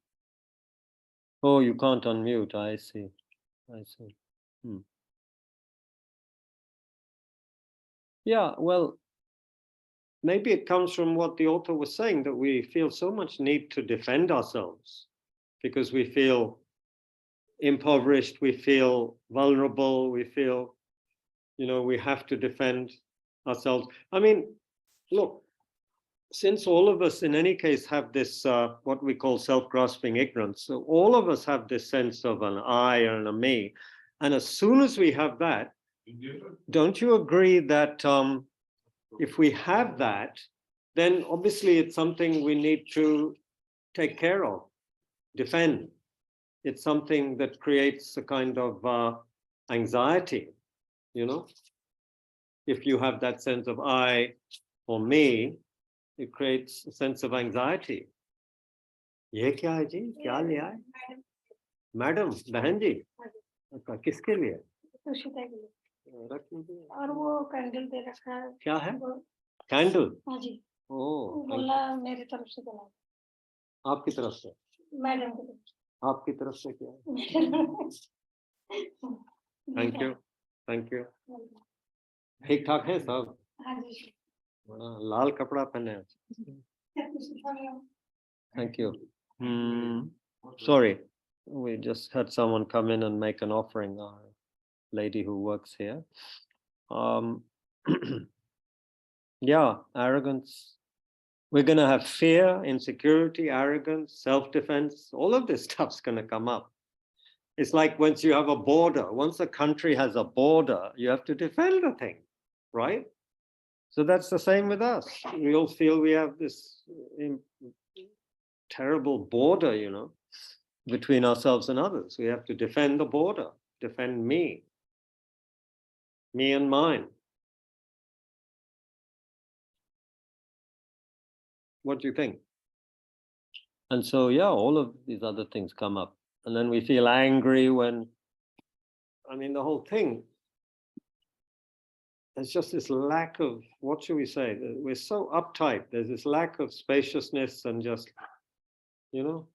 Oh, you can't unmute. I see. Yeah, well, maybe it comes from what the author was saying, that we feel so much need to defend ourselves because we feel impoverished, we feel vulnerable, we feel, we have to defend ourselves. I mean, look, since all of us in any case have this, what we call self-grasping ignorance, so all of us have this sense of an I and a me. And as soon as we have that, don't you agree that if we have that, then obviously it's something we need to take care of, defend. It's something that creates a kind of anxiety, you know? If you have that sense of I or me, it creates a sense of anxiety. ये क्या है जी? क्या ले आए? Madam, बहन जी, किसके लिए? तुषिता के लिए। रख लीजिए। और वो कैंडल दे रखा है। क्या है? कैंडल? हाँ जी। ओह, बोला मेरी तरफ से देना। आपकी तरफ से? मैडम की तरफ से। आपकी तरफ से क्या? Thank you, thank you. ठीक ठाक है सब? हाँ जी। बड़ा लाल कपड़ा पहने हैं। Thank you. Sorry, we just had someone come in and make an offering. A lady who works here. Yeah, arrogance. We're going to have fear, insecurity, arrogance, self-defense. All of this stuff's going to come up. It's like once you have a border, once a country has a border, you have to defend the thing, right? So that's the same with us. We all feel we have this terrible border, you know, between ourselves and others. We have to defend the border, defend me and mine. What do you think? And so, yeah, all of these other things come up. And then we feel angry when, I mean, the whole thing, there's just this lack of, what should we say? We're so uptight. There's this lack of spaciousness and just, you know,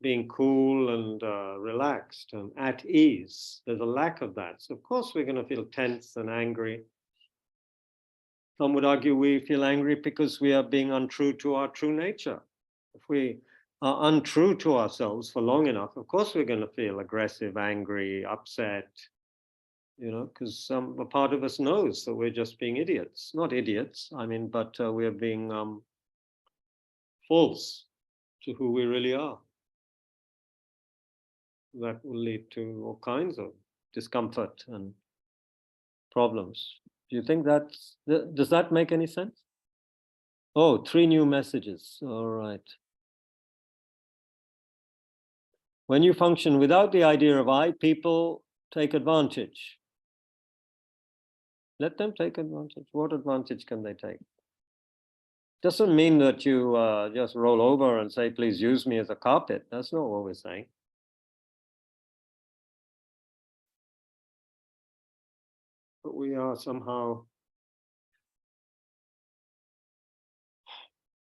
being cool and relaxed and at ease. There's a lack of that. So of course we're going to feel tense and angry. Some would argue we feel angry because we are being untrue to our true nature. If we are untrue to ourselves for long enough, of course we're going to feel aggressive, angry, upset, you know, because a part of us knows that we're just being idiots. Not idiots, I mean, but we're being false to who we really are. That will lead to all kinds of discomfort and problems. Do you think does that make any sense? Oh, 3 new messages. All right. When you function without the idea of I, people take advantage. Let them take advantage. What advantage can they take? Doesn't mean that you just roll over and say, please use me as a carpet. That's not what we're saying. But we are somehow,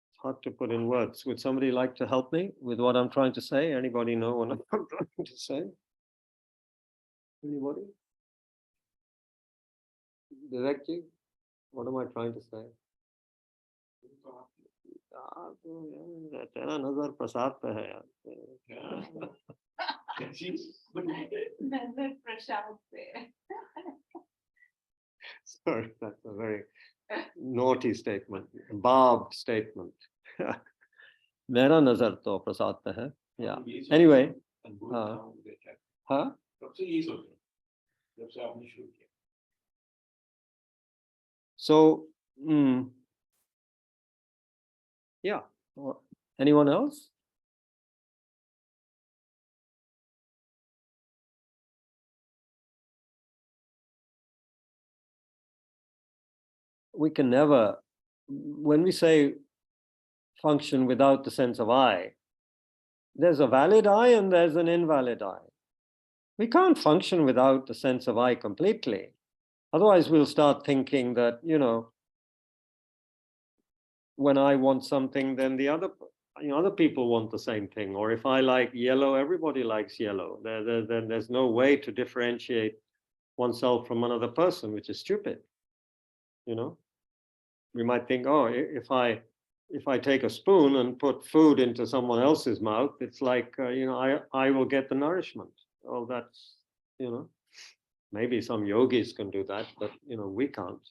it's hard to put in words. Would somebody like to help me with what I'm trying to say? Anybody know what I'm trying to say? Anybody? Directly? What am I trying to say? तेरा नजर प्रसाद पे है यार. Sorry, that's a very naughty statement, barbed statement. मेरा नजर तो प्रसाद पे है. Yeah. Anyway. Huh? So, yeah. Anyone else? We can never, when we say function without the sense of I, there's a valid I and there's an invalid I. We can't function without the sense of I completely. Otherwise, we'll start thinking that, you know, when I want something, then the other people want the same thing. Or if I like yellow, everybody likes yellow. Then there's no way to differentiate oneself from another person, which is stupid. You know, we might think, oh, if I take a spoon and put food into someone else's mouth, it's like, you know, I will get the nourishment. Well, that's, you know, maybe some yogis can do that, but, you know, we can't.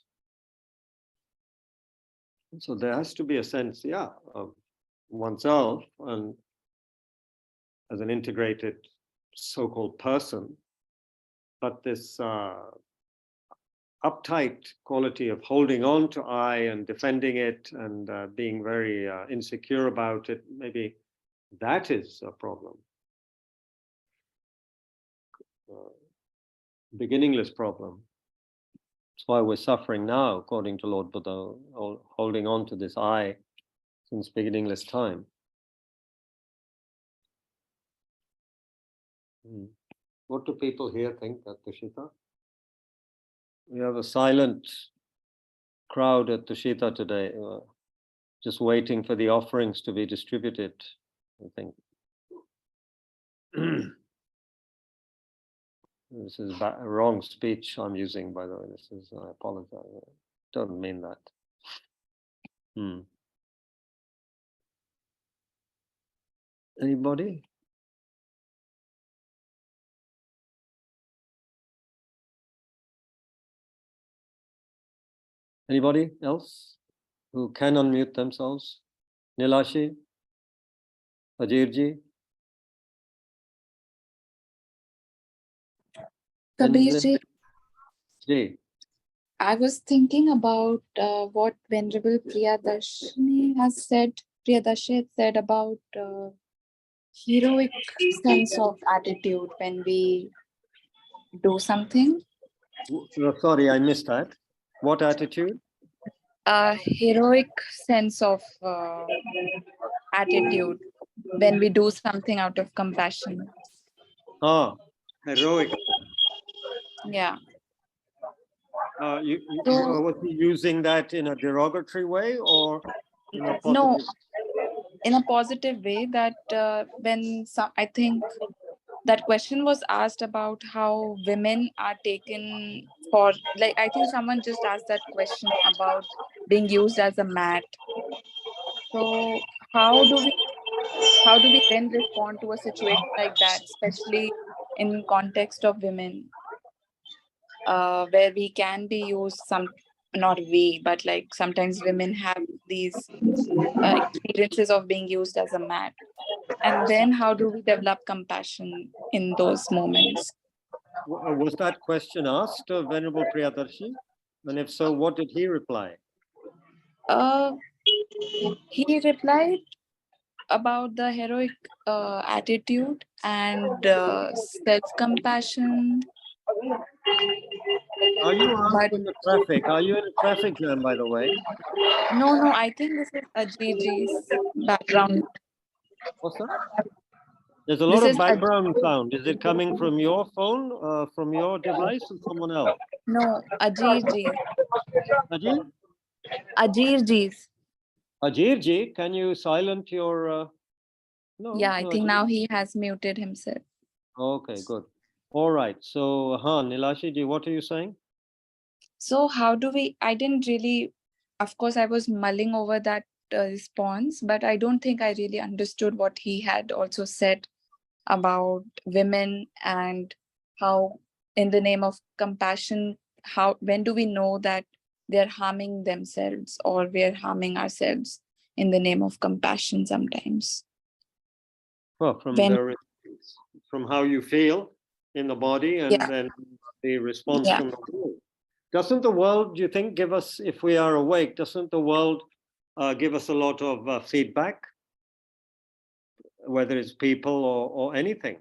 So there has to be a sense, yeah, of oneself and as an integrated so-called person, but this uptight quality of holding on to I and defending it and being very insecure about it, maybe that is a problem. Beginningless problem. That's why we're suffering now, according to Lord Buddha, holding on to this I since beginningless time. What do people here think at Tushita? We have a silent crowd at Tushita today, just waiting for the offerings to be distributed, I think. This is wrong speech I'm using, by the way. This is, I apologize. I don't mean that. Anybody? Anybody else who can unmute themselves? Nilashi? Ajirji? Kabirji, Ji. I was thinking about what Venerable Priyadarsini has said. Priyadashi had said about heroic sense of attitude when we do something. Sorry, I missed that. What attitude? A heroic sense of attitude when we do something out of compassion. Ah, heroic. Yeah. Was he using that in a derogatory way or in a positive? No, in a positive way, that when I think that question was asked about how women are taken for, like, I think someone just asked that question about being used as a mat. So how do we then respond to a situation like that, especially in context of women, where we can be used not we, but like sometimes women have these experiences of being used as a mat. And then how do we develop compassion in those moments? Was that question asked of Venerable Priyadarshi? And if so, what did he reply? He replied about the heroic attitude and self-compassion. Are you out in the traffic? Are you in a traffic jam, by the way? No, I think this is Ajirji's background. What's that? There's a lot of background sound. Is it coming from your phone, from your device, or someone else? No, Ajirji. Ajir? Ajirji's. Ajirji, can you silent your... No. Yeah, I no, think Ajir. now he has muted himself. Okay, good. All right. So, Nilashi ji, what are you saying? So how do we, I didn't really, of course, I was mulling over that response, but I don't think I really understood what he had also said about women and how in the name of compassion, when do we know that they're harming themselves or we're harming ourselves in the name of compassion sometimes? Well, from how you feel in the body and then the response from the world. Doesn't the world, do you think, give us, if we are awake, doesn't the world give us a lot of feedback, whether it's people or anything?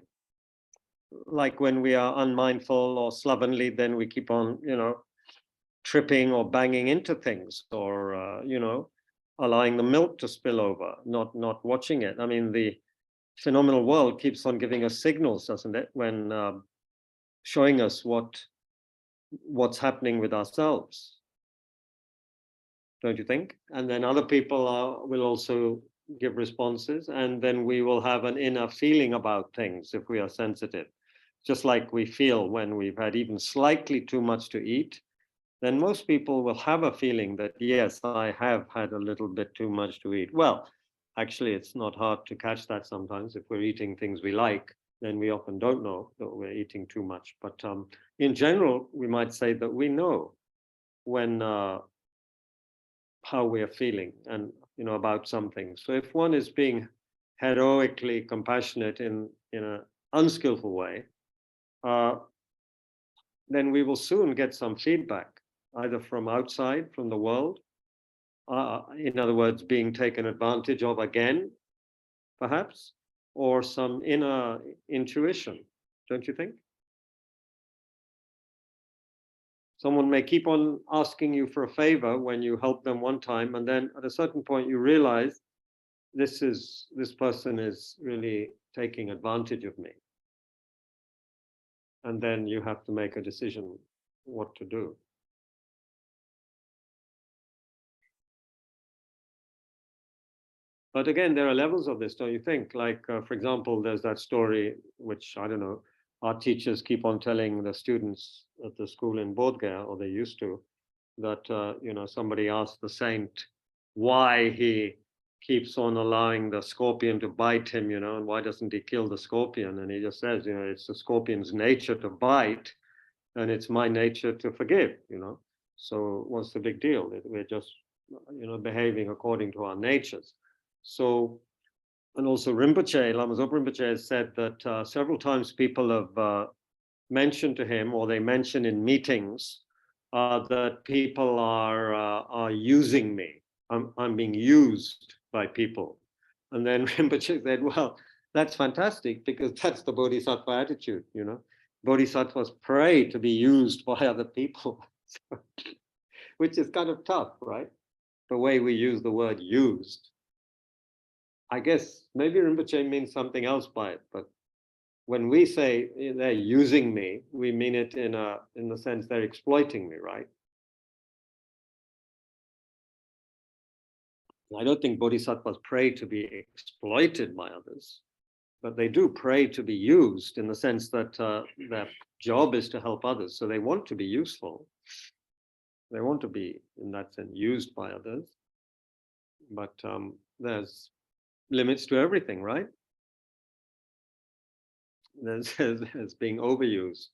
Like when we are unmindful or slovenly, then we keep on, tripping or banging into things or, allowing the milk to spill over, not watching it. I mean, the phenomenal world keeps on giving us signals, doesn't it, when showing us what's happening with ourselves, don't you think? And then other people will also give responses, and then we will have an inner feeling about things if we are sensitive. Just like we feel when we've had even slightly too much to eat, then most people will have a feeling that, yes, I have had a little bit too much to eat. Well, actually, it's not hard to catch that sometimes. If we're eating things we like, then we often don't know that we're eating too much. But in general, we might say that we know when how we are feeling and about something. So if one is being heroically compassionate in an unskillful way, then we will soon get some feedback, either from outside, from the world, in other words, being taken advantage of again, perhaps, or some inner intuition, don't you think? Someone may keep on asking you for a favor when you help them one time, and then at a certain point you realize this person is really taking advantage of me. And then you have to make a decision what to do. But again, there are levels of this, don't you think? Like, for example, there's that story, which, I don't know, our teachers keep on telling the students at the school in Bodh Gaya, or they used to, that, somebody asked the saint why he keeps on allowing the scorpion to bite him, and why doesn't he kill the scorpion? And he just says, it's the scorpion's nature to bite, and it's my nature to forgive, So what's the big deal? We're just, behaving according to our natures. So, and also Rinpoche, Lama Zopa Rinpoche has said that several times people have mentioned to him, or they mention in meetings, that people are using me. I'm being used by people. And then Rinpoche said, well, that's fantastic, because that's the Bodhisattva attitude, Bodhisattvas pray to be used by other people, which is kind of tough, right? The way we use the word used. I guess maybe Rinpoche means something else by it, but when we say they're using me, we mean it in the sense they're exploiting me, right? I don't think bodhisattvas pray to be exploited by others, but they do pray to be used in the sense that their job is to help others. So they want to be useful. They want to be, in that sense, used by others. But there's limits to everything, right? There's being overused.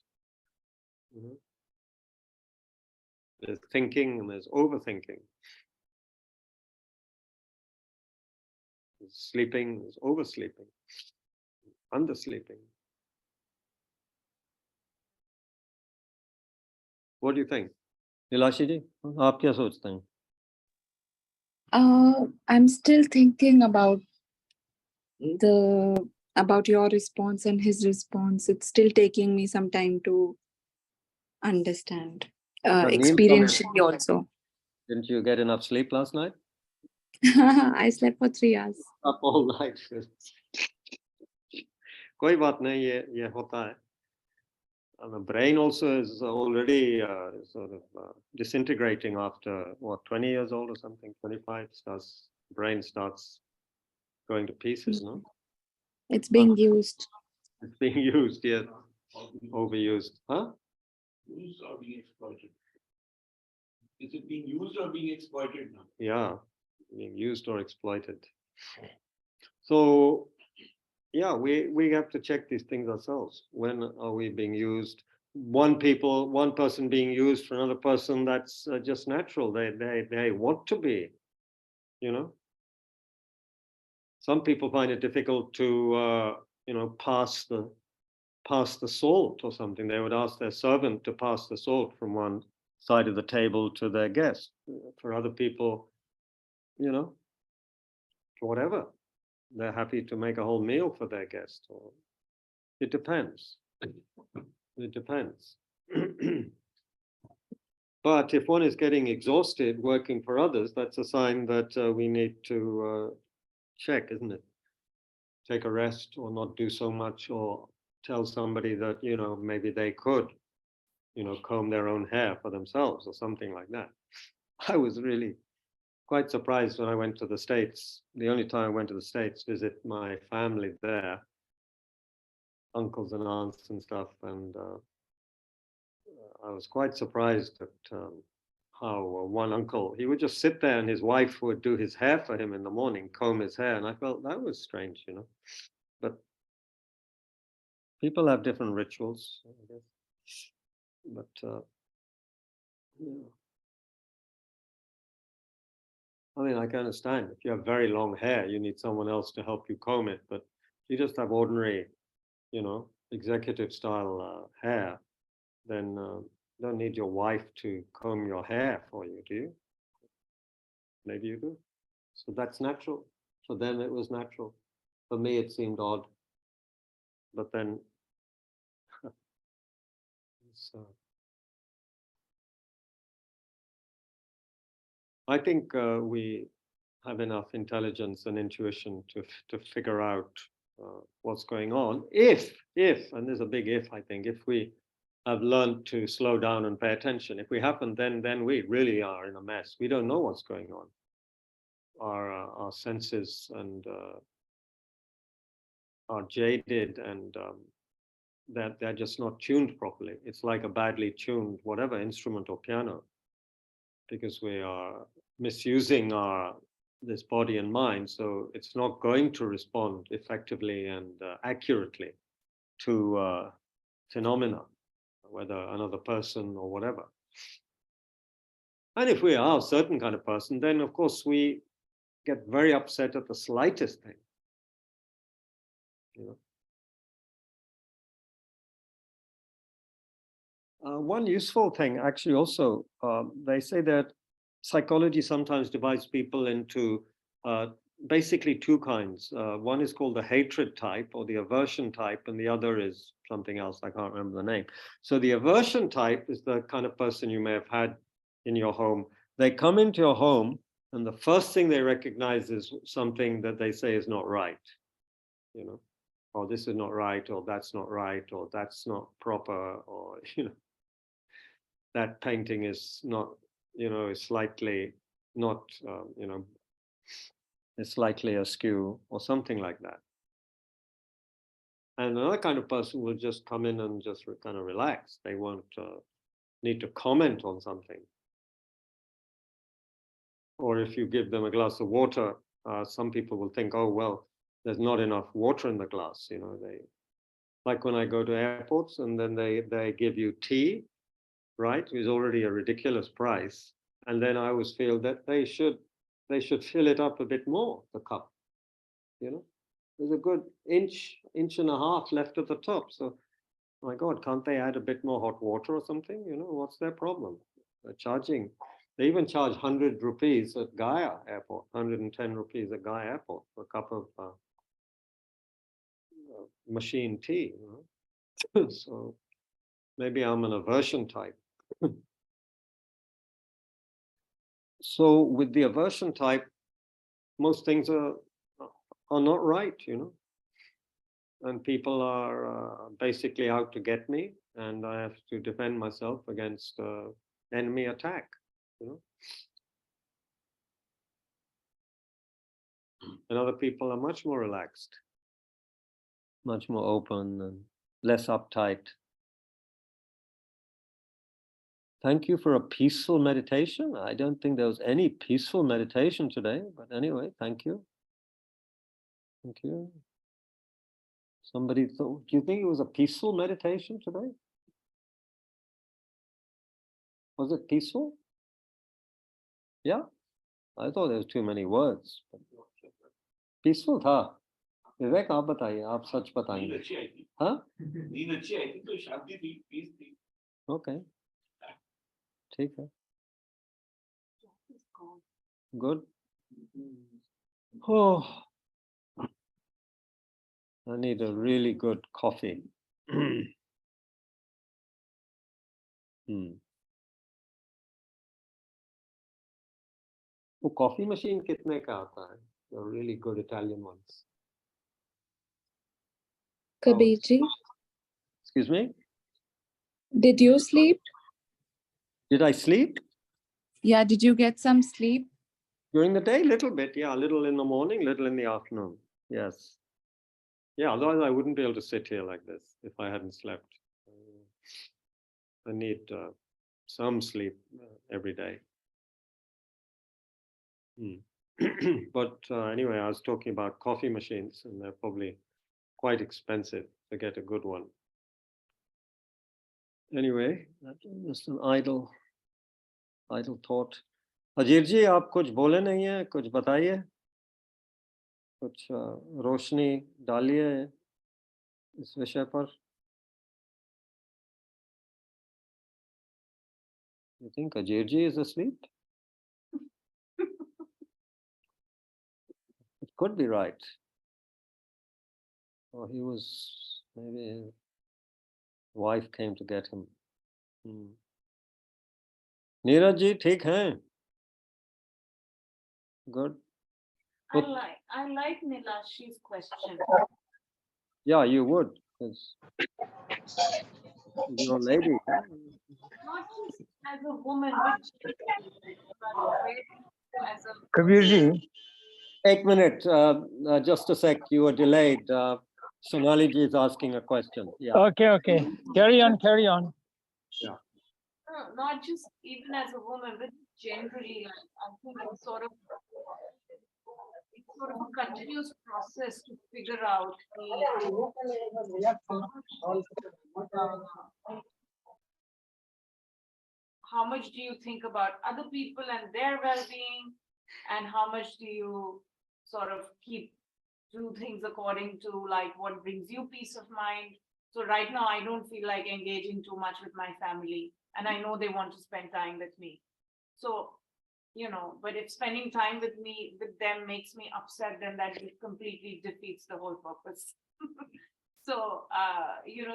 There's thinking and there's overthinking. There's sleeping, there's oversleeping, undersleeping. What do you think? Nilashi ji, aap kya sochte hain? I'm still thinking about your response and his response. It's still taking me some time to understand, experientially also. Didn't you get enough sleep last night? I slept for 3 hours. Up all night. Koi baat nahi, ye hota hai. And the brain also is already sort of disintegrating after, 20 years old or something, 25, brain starts going to pieces, no? It's being used. It's being used, yes. Overused. Huh? Used or being exploited? Is it being used or being exploited now? Yeah, being used or exploited. So, yeah, we have to check these things ourselves. When are we being used? One person being used for another person, that's just natural. They want to be, Some people find it difficult to, pass the salt or something. They would ask their servant to pass the salt from one side of the table to their guest. For other people, whatever. They're happy to make a whole meal for their guest. Or it depends. It depends. But if one is getting exhausted working for others, that's a sign that we need to check, isn't it? Take a rest or not do so much, or tell somebody that, maybe they could, comb their own hair for themselves or something like that. I was really quite surprised when I went to the States. The only time I went to the States, visit my family there, uncles and aunts and stuff. And I was quite surprised at how one uncle, he would just sit there and his wife would do his hair for him in the morning, comb his hair. And I felt that was strange, But people have different rituals, I guess. But, yeah. I mean, I can understand if you have very long hair, you need someone else to help you comb it. But if you just have ordinary, executive style hair, then you don't need your wife to comb your hair for you, do you? Maybe you do. So that's natural. For them, it was natural. For me, it seemed odd. But then, I think we have enough intelligence and intuition to figure out what's going on. If, and there's a big if, I think, if we have learned to slow down and pay attention. If we haven't, then we really are in a mess. We don't know what's going on. Our senses and are jaded, and that they're just not tuned properly. It's like a badly tuned whatever instrument or piano, because we are misusing this body and mind, so it's not going to respond effectively and accurately to phenomena, whether another person or whatever. And if we are a certain kind of person, then of course we get very upset at the slightest thing. One useful thing, actually, also, they say that psychology sometimes divides people into basically two kinds. One is called the hatred type or the aversion type, and the other is something else. I can't remember the name. So the aversion type is the kind of person you may have had in your home. They come into your home, and the first thing they recognize is something that they say is not right. Or this is not right, or that's not right, or that's not proper, or that painting is not, is slightly not, is slightly askew, or something like that. And another kind of person will just come in and just kind of relax. They won't need to comment on something. Or if you give them a glass of water, some people will think, oh, well, there's not enough water in the glass. They, like when I go to airports and then they give you tea, right? It's already a ridiculous price. And then I always feel that they should fill it up a bit more, the cup. There's a good inch and a half left at the top. So, my God, can't they add a bit more hot water or something? What's their problem? They're charging. They even charge 100 rupees at Gaya Airport, 110 rupees at Gaya Airport for a cup of machine tea. So maybe I'm an aversion type. So with the aversion type, most things are not right, and people are basically out to get me, and I have to defend myself against enemy attack. And other people are much more relaxed, much more open, and less uptight. Thank you for a peaceful meditation. I don't think there was any peaceful meditation today, but anyway, thank you. Thank you. Somebody thought, do you think it was a peaceful meditation today? Was it peaceful? Yeah, I thought there was too many words. Peaceful था. विवेक आप बताइए, आप सच बताएंगे. हाँ? नींद अच्छी आई थी, तो शांति थी, पीस थी. Okay. ठीक है. Good. Oh, I need a really good coffee. वो कॉफी मशीन कितने का आता है? The really good Italian ones. Kabir ji, Excuse me? did you sleep? Did I sleep? Yeah, did you get some sleep? During the day, little bit, yeah, a little in the morning, little in the afternoon. Yes. Yeah, otherwise I wouldn't be able to sit here like this if I hadn't slept. I need some sleep every day. But anyway, I was talking about coffee machines, and they're probably quite expensive to get a good one. Anyway, that's just an idle thought. अजीर जी, आप कुछ बोले नहीं है, कुछ बताइए, कुछ रोशनी डालिए इस विषय पर. You think Ajir ji is asleep? It could be right. Or he was, maybe his wife came to get him. Neeraj ji ठीक हैं? Good. I like Nilashi's question. Yeah, you would. 'Cause you're a lady. Not just as a woman, but as a Kabir ji, 1 minute, just a sec. You were delayed. Sonali ji is asking a question. Yeah. okay. Carry on. no, not just even as a woman, but generally, I think it's sort of a continuous process to figure out how much do you think about other people and their well-being, and how much do you sort of do things according to like what brings you peace of mind. So right now I don't feel like engaging too much with my family, and I know they want to spend time with me. So, but if spending time with them makes me upset, then that completely defeats the whole purpose. So,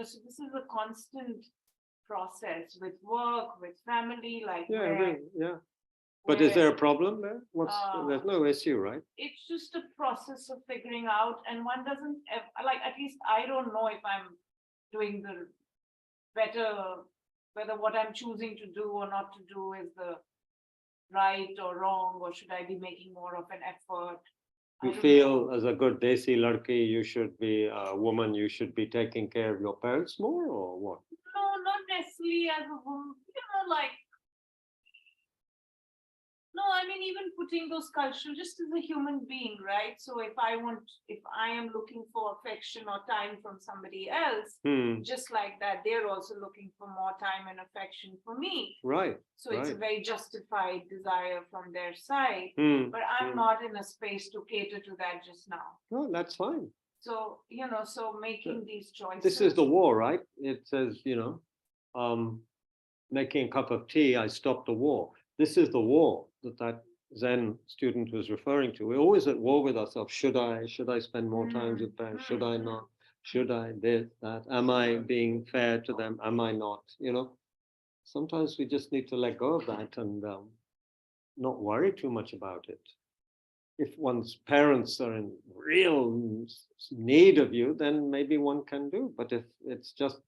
so this is a constant process with work, with family, like Yeah. But is there a problem there? There's no issue, right? It's just a process of figuring out, and one doesn't at least I don't know if I'm doing the better, whether what I'm choosing to do or not to do is the right or wrong, or should I be making more of an effort? You feel as a good desi ladki, you should be a woman, you should be taking care of your parents more, or what? No, not necessarily as a woman, no, I mean, even putting those cultural, just as a human being, right? So if I am looking for affection or time from somebody else, just like that, they're also looking for more time and affection for me. Right. So it's a very justified desire from their side, but I'm not in a space to cater to that just now. No, that's fine. So, so making these choices. This is the war, right? It says, making a cup of tea, I stopped the war. This is the war that Zen student was referring to. We're always at war with ourselves. Should I spend more time with parents? Should I not? Should I this, that? Am I being fair to them? Am I not? Sometimes we just need to let go of that and not worry too much about it. If one's parents are in real need of you, then maybe one can do. But if it's just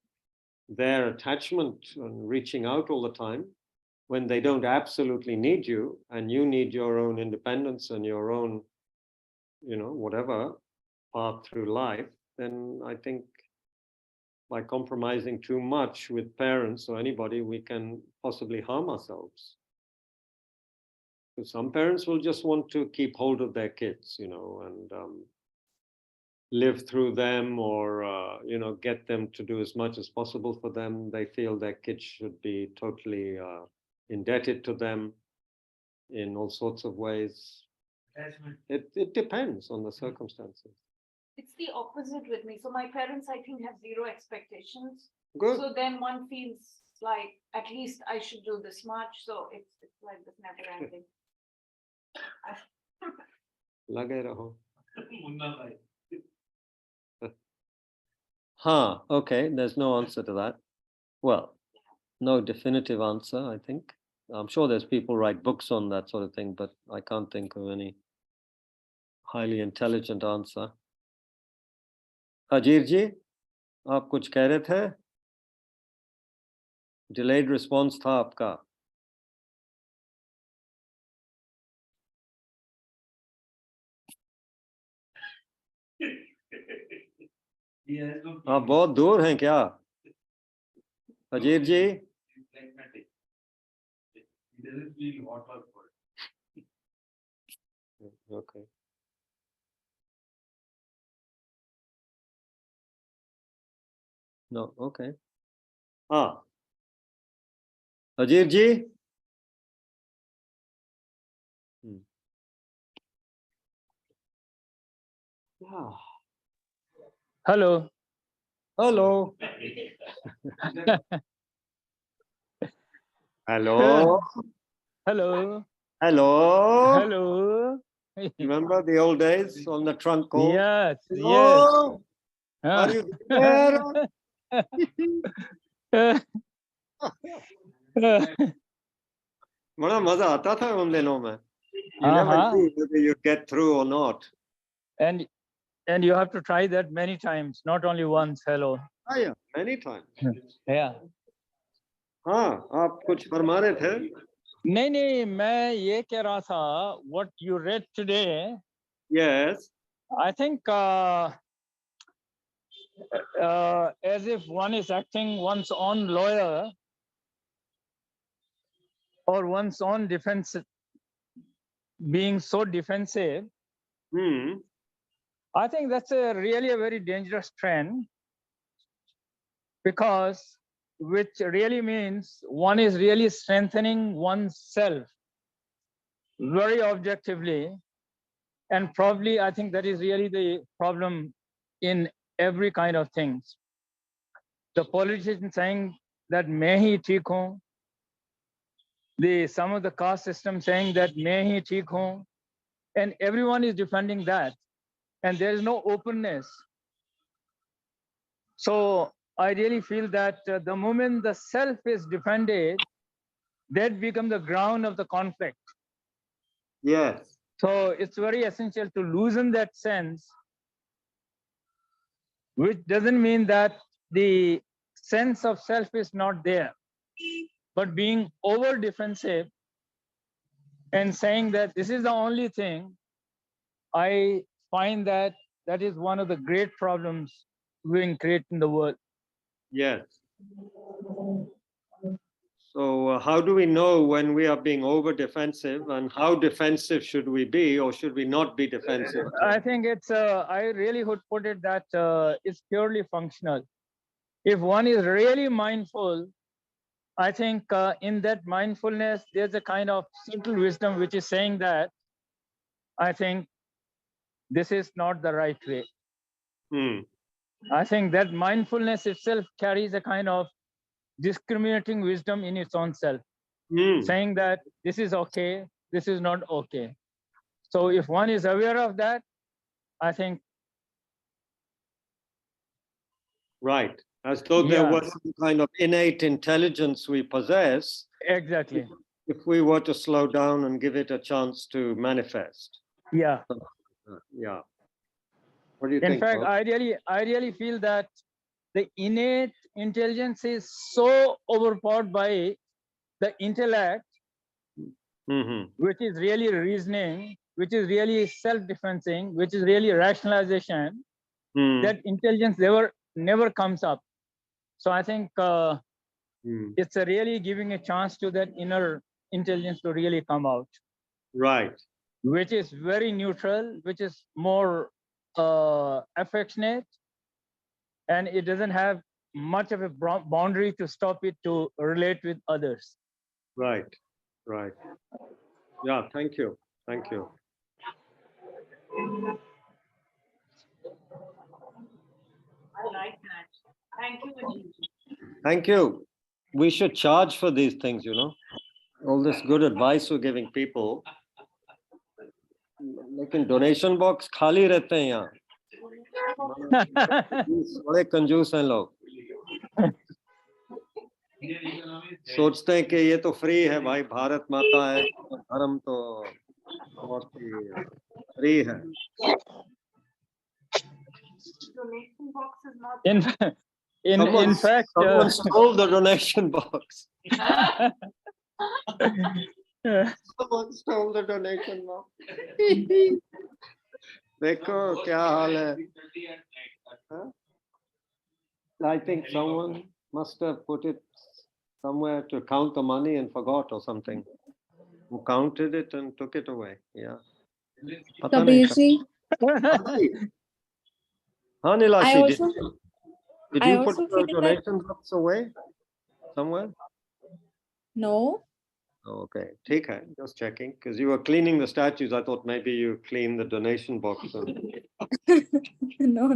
their attachment and reaching out all the time, when they don't absolutely need you and you need your own independence and your own, whatever path through life, then I think by compromising too much with parents or anybody, we can possibly harm ourselves. Because some parents will just want to keep hold of their kids, and live through them, or get them to do as much as possible for them. They feel their kids should be totally indebted to them in all sorts of ways. It depends on the circumstances. It's the opposite with me. So my parents, I think, have zero expectations. Good. So then one feels like at least I should do this much. So it's like this never ending. Lage raho. Munna life. Okay, there's no answer to that. Well, no definitive answer, I think. I'm sure there's people write books on that sort of thing, but I can't think of any highly intelligent answer. Ajir ji, आप कुछ कह रहे थे? Delayed response था आपका. आप बहुत दूर हैं क्या? अजीर जी? He doesn't feel hot or cold. Okay. No, okay. Ajir ji? Yeah. Hello. Hello. Hello. Hello. Hello. Hello. Remember the old days on the trunk call? Yes. Hello. Yes. Are you there? बड़ा मजा आता था उन दिनों में. You never knew whether you'd get through or not. And you have to try that many times, not only once. Hello. Ah, yeah, many times. Yeah. हाँ, आप कुछ फरमा रहे थे? नहीं, मैं ये कह रहा था, what you read today, Yes. I think as if one is acting one's own lawyer or one's own defense, being so defensive. I think that's really a very dangerous trend, because which really means one is really strengthening oneself very objectively. And probably I think that is really the problem in every kind of things. The politician saying that may he theek ho, some of the caste system saying that may he theek ho, and everyone is defending that, and there is no openness. So I really feel that the moment the self is defended, that becomes the ground of the conflict. Yes. So it's very essential to loosen that sense, which doesn't mean that the sense of self is not there, but being over defensive and saying that this is the only thing, I find that that is one of the great problems being created in the world. Yes. So how do we know when we are being over defensive, and how defensive should we be, or should we not be defensive? I think it's, I really would put it that it's purely functional. If one is really mindful, I think in that mindfulness, there's a kind of subtle wisdom which is saying that I think this is not the right way. I think that mindfulness itself carries a kind of discriminating wisdom in its own self, saying that this is okay, this is not okay. So if one is aware of that, I think. Right. As though there was some kind of innate intelligence we possess. Exactly. If we were to slow down and give it a chance to manifest. Yeah. Yeah. What do you think? In fact, I really feel that the innate intelligence is so overpowered by the intellect, which is really reasoning, which is really self-defensing, which is really rationalization, that intelligence never comes up. So I think it's really giving a chance to that inner intelligence to really come out. Right. Which is very neutral, which is more affectionate, and it doesn't have much of a boundary to stop it to relate with others. Right. Right. Yeah. Thank you. Thank you. I like that. Thank you, Ajit. Thank you. We should charge for these things, you know. All this good advice we're giving people. लेकिन donation box खाली रहते हैं यहाँ. बड़े कंजूस हैं लोग. सोचते हैं कि ये तो फ्री है भाई, भारत माता है, धर्म तो बहुत ही फ्री है. Donation box is not. In fact, someone stole the donation box. Someone stole the donation box. देखो क्या हाल है. I think someone must have put it somewhere to count the money and forgot or something. Who counted it and took it away. Yeah. Kabir ji, हाँ नीलाशी, did you put also the feel that- donation box away somewhere? no, Okay, take care. Just checking because you were cleaning the statues. I thought maybe you cleaned the donation box and No.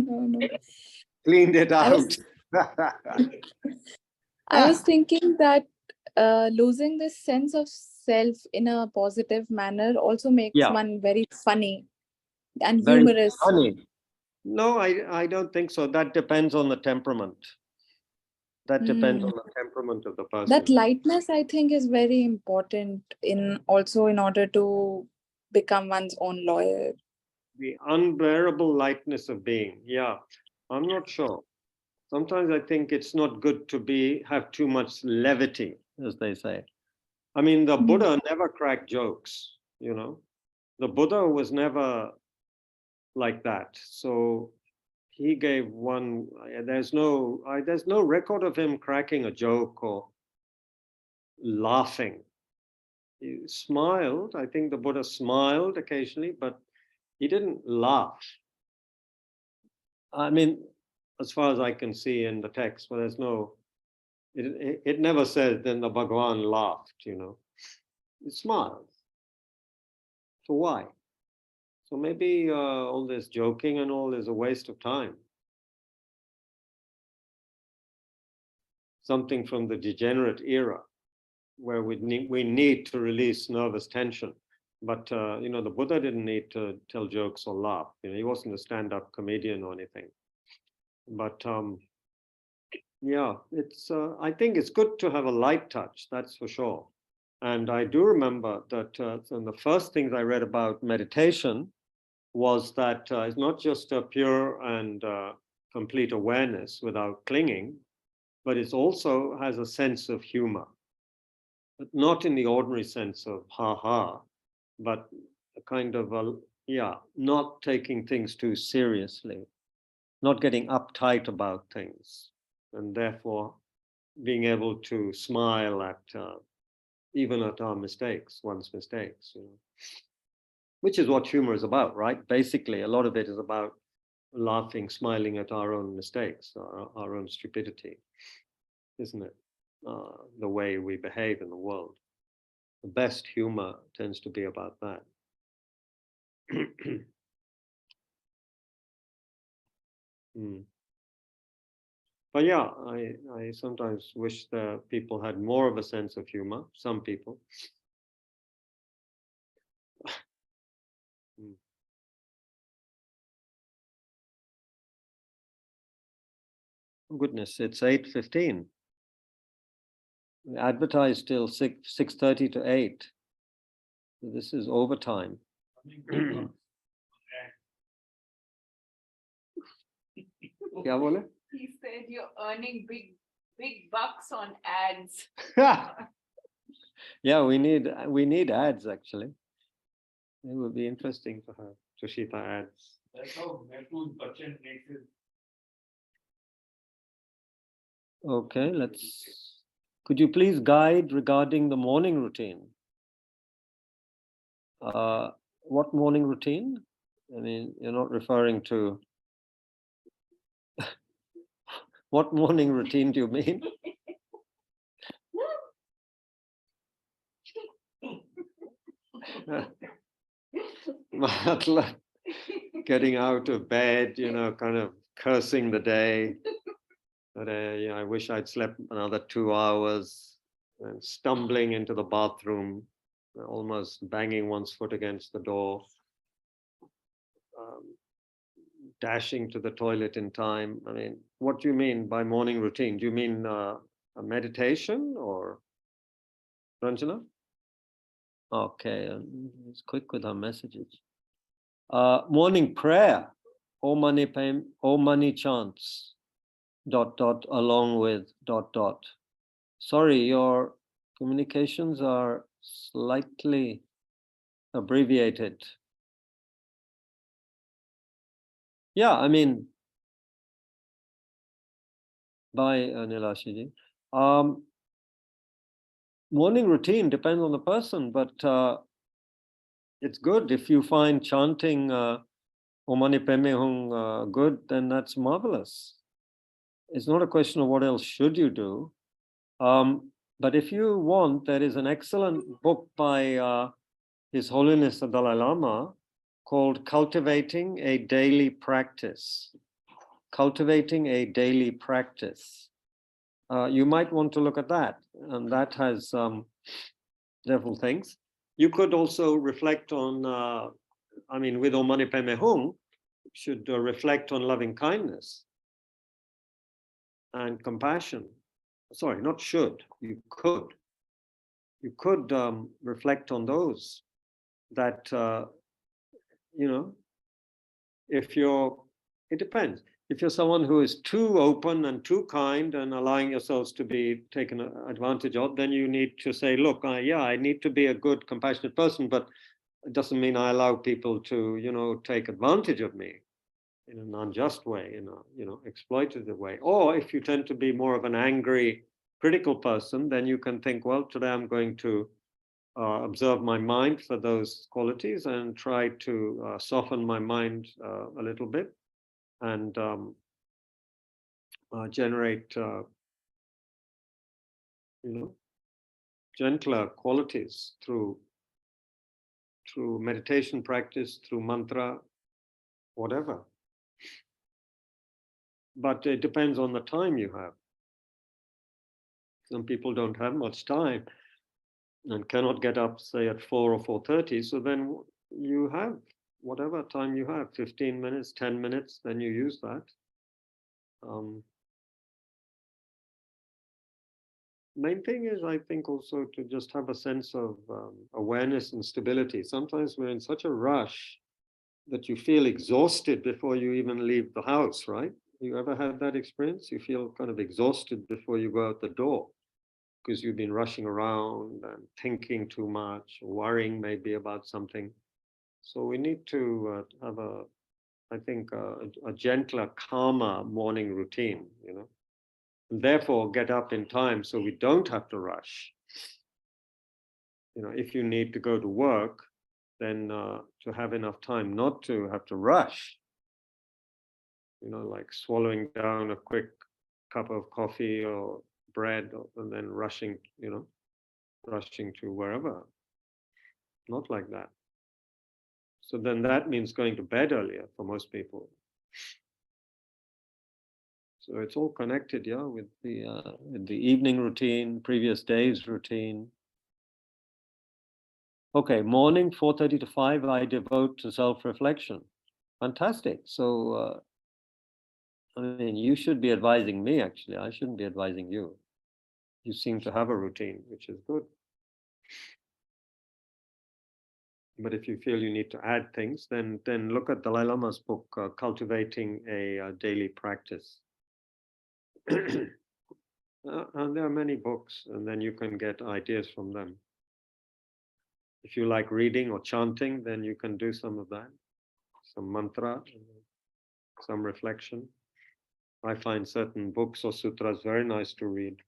cleaned it I out. was I was thinking that losing this sense of self in a positive manner also makes Yeah. one very funny and Very humorous. funny. No, I don't think so. That depends on the temperament. That depends on the temperament of the person. That lightness, I think, is very important in order to become one's own lawyer. The unbearable lightness of being. Yeah, I'm not sure. Sometimes I think it's not good to have too much levity, as they say. I mean, the Buddha never cracked jokes, you know. The Buddha was never like that. So he gave one, there's no record of him cracking a joke or laughing. He smiled. I think the Buddha smiled occasionally, but he didn't laugh. I mean, as far as I can see in the text, but there's no, it never says then the Bhagavan laughed, you know. He smiled. So why? So maybe all this joking and all is a waste of time. Something from the degenerate era where we need to release nervous tension. But, you know, the Buddha didn't need to tell jokes or laugh. You know, he wasn't a stand-up comedian or anything. But yeah, it's. I think it's good to have a light touch, that's for sure. And I do remember that so the first things I read about meditation was that it's not just a pure and complete awareness without clinging, but it also has a sense of humor. But not in the ordinary sense of ha-ha, but a kind of not taking things too seriously, not getting uptight about things, and therefore being able to smile at even at our mistakes, one's mistakes, you know, which is what humor is about, right? Basically, a lot of it is about laughing, smiling at our own mistakes, our own stupidity, isn't it? The way we behave in the world. The best humor tends to be about that. But yeah, I sometimes wish that people had more of a sense of humor, some people. Oh, goodness, it's 8:15. Advertised till 6:30 to 8. So this is overtime. Kya bole? He said you're earning big bucks on ads. Yeah, we need ads actually. It would be interesting to have Tushita ads. That's how Matthew Bachchan makes it. Okay, could you please guide regarding the morning routine? What morning routine? I mean, you're not referring to what morning routine do you mean? Getting out of bed, you know, kind of cursing the day. But yeah, I wish I'd slept another 2 hours, and stumbling into the bathroom, almost banging one's foot against the door, dashing to the toilet in time. I mean, what do you mean by morning routine? Do you mean a meditation or Ranjana? Okay, it's quick with our messages. Morning prayer, Om Mani chants, ... along with ... Sorry, your communications are slightly abbreviated. Yeah, I mean, by Nilashiji. Morning routine depends on the person, but it's good if you find chanting Om Mani Padme Hum good, then that's marvelous. It's not a question of what else should you do. But if you want, there is an excellent book by His Holiness the Dalai Lama called Cultivating a Daily Practice. Cultivating a Daily Practice. You might want to look at that, and that has several things. You could also reflect on, with Omani Peme Hung, should reflect on loving kindness and compassion. Sorry, not should, you could. You could reflect on those that, if you're, it depends. If you're someone who is too open and too kind and allowing yourselves to be taken advantage of, then you need to say, look, I need to be a good, compassionate person, but it doesn't mean I allow people to, take advantage of me in an unjust way, in a, exploitative way. Or if you tend to be more of an angry, critical person, then you can think, well, today I'm going to observe my mind for those qualities and try to soften my mind a little bit and generate, gentler qualities through meditation practice, through mantra, whatever. But it depends on the time you have. Some people don't have much time and cannot get up, say, at 4 or 4:30. So then you have whatever time you have, 15 minutes, 10 minutes, then you use that. Main thing is, I think, also to just have a sense of awareness and stability. Sometimes we're in such a rush that you feel exhausted before you even leave the house, right? You ever had that experience? You feel kind of exhausted before you go out the door because you've been rushing around and thinking too much, worrying maybe about something. So we need to have a gentler, calmer morning routine, and therefore get up in time so we don't have to rush. If you need to go to work, then to have enough time not to have to rush, like swallowing down a quick cup of coffee or bread and then rushing to wherever. Not like that. So then that means going to bed earlier for most people. So it's all connected, with the evening routine, previous day's routine. Okay, morning 4:30 to 5, I devote to self-reflection. Fantastic. So, you should be advising me, actually. I shouldn't be advising you. You seem to have a routine, which is good. But if you feel you need to add things, then look at Dalai Lama's book, Cultivating a Daily Practice. And there are many books, and then you can get ideas from them. If you like reading or chanting, then you can do some of that, some mantra, some reflection. I find certain books or sutras very nice to read.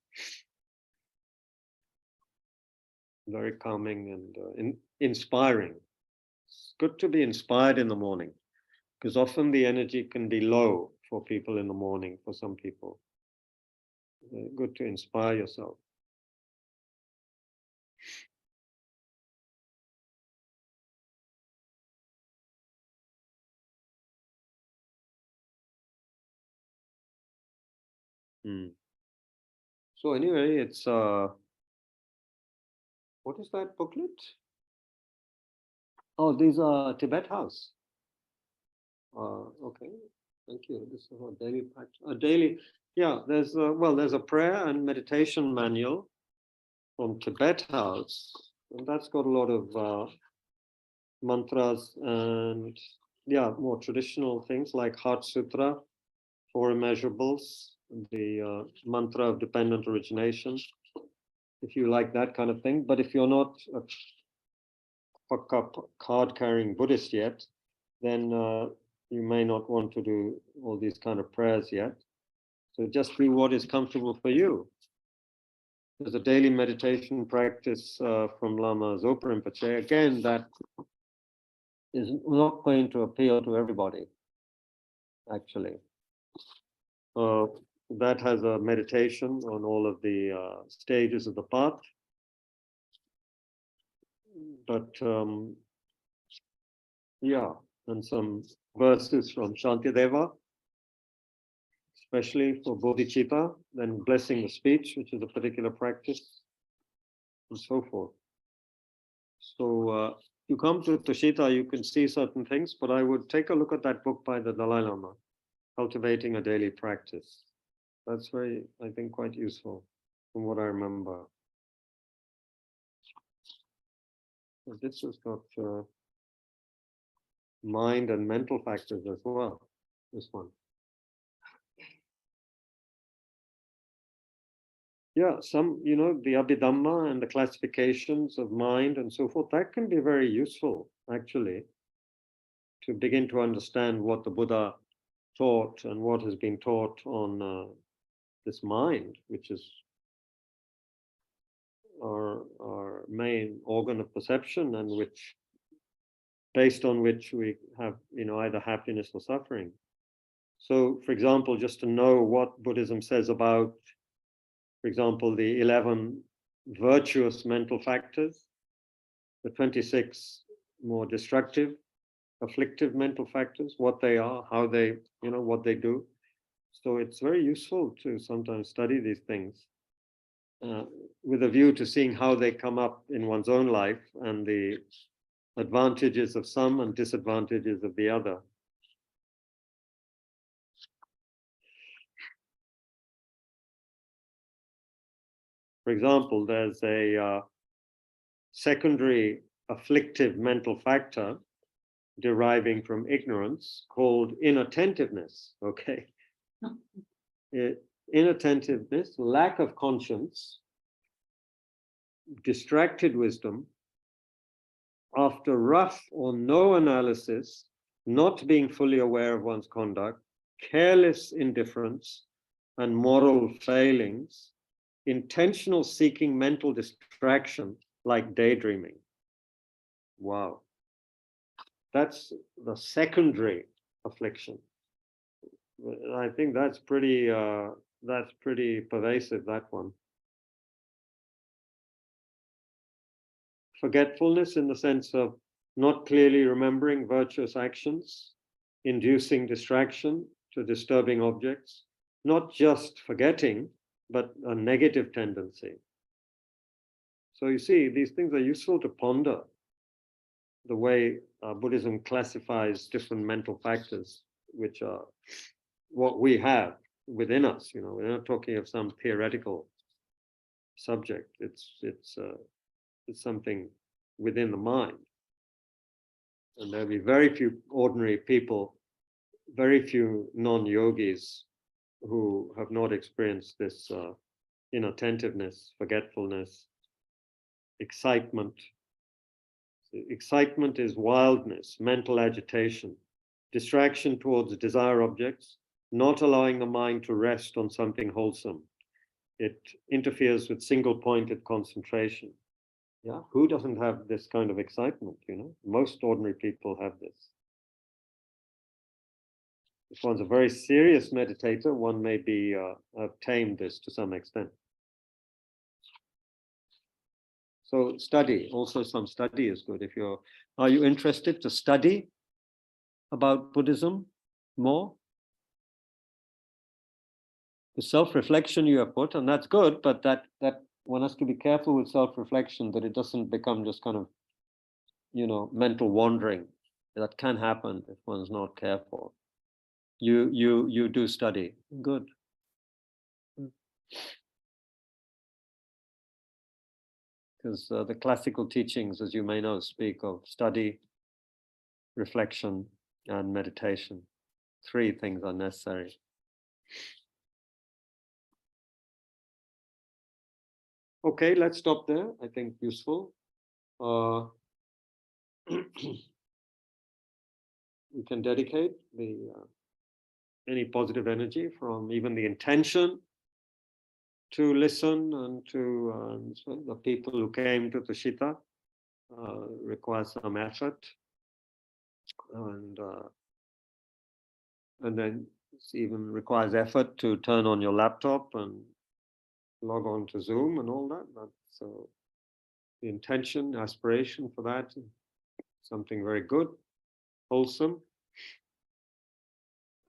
Very calming and inspiring. It's good to be inspired in the morning, because often the energy can be low for people in the morning, for some people. Good to inspire yourself. So anyway, it's what is that booklet? Oh, these are Tibet House. Okay, thank you. This is a daily practice. A daily, yeah. There's a prayer and meditation manual from Tibet House, and that's got a lot of mantras and more traditional things like Heart Sutra, Four Immeasurables, the mantra of dependent origination, if you like that kind of thing. But if you're not a card-carrying Buddhist yet, then you may not want to do all these kind of prayers yet. So just do what is comfortable for you. There's a daily meditation practice from Lama Zopa Rinpoche. Again, that is not going to appeal to everybody, actually. That has a meditation on all of the stages of the path. But yeah, and some verses from Shantideva, especially for Bodhicitta, then blessing the speech, which is a particular practice, and so forth. So you come to Tushita, you can see certain things, but I would take a look at that book by the Dalai Lama, Cultivating a Daily Practice. That's very, I think, quite useful from what I remember. But this has got mind and mental factors as well, this one. Yeah, some, the Abhidhamma and the classifications of mind and so forth, that can be very useful, actually, to begin to understand what the Buddha taught and what has been taught on this mind, which is our main organ of perception, and which, based on which we have, either happiness or suffering. So, for example, just to know what Buddhism says about, for example, the 11 virtuous mental factors, the 26 more destructive, afflictive mental factors, what they are, how they, what they do. So it's very useful to sometimes study these things with a view to seeing how they come up in one's own life and the advantages of some and disadvantages of the other. For example, there's a secondary afflictive mental factor deriving from ignorance called inattentiveness, okay? Inattentiveness, lack of conscience, distracted wisdom, after rough or no analysis, not being fully aware of one's conduct, careless indifference, and moral failings, intentional seeking mental distraction like daydreaming. Wow. That's the secondary affliction. I think that's pretty pervasive, that one. Forgetfulness in the sense of not clearly remembering virtuous actions, inducing distraction to disturbing objects, not just forgetting, but a negative tendency. So you see, these things are useful to ponder the way Buddhism classifies different mental factors, which are what we have within us. We're not talking of some theoretical subject. It's something within the mind. And there'll be very few ordinary people, very few non-yogis who have not experienced this inattentiveness, forgetfulness, excitement. Excitement is wildness, mental agitation, distraction towards desire objects, not allowing the mind to rest on something wholesome. It interferes with single-pointed concentration. Yeah, who doesn't have this kind of excitement? Most ordinary people have this. If one's a very serious meditator, one may be have tamed this to some extent. So study, also some study is good. Are you interested to study about Buddhism more? The self-reflection you have put, and that's good, but that one has to be careful with self-reflection that it doesn't become just kind of, mental wandering. That can happen if one's not careful. You do study. Good. Because the classical teachings, as you may know, speak of study, reflection, and meditation. 3 things are necessary. Okay, let's stop there. I think useful. We can dedicate any positive energy from even the intention to listen, and to so the people who came to Tushita require some effort, and then it even requires effort to turn on your laptop and log on to Zoom and all that. But so the intention, aspiration for that, something very good, wholesome.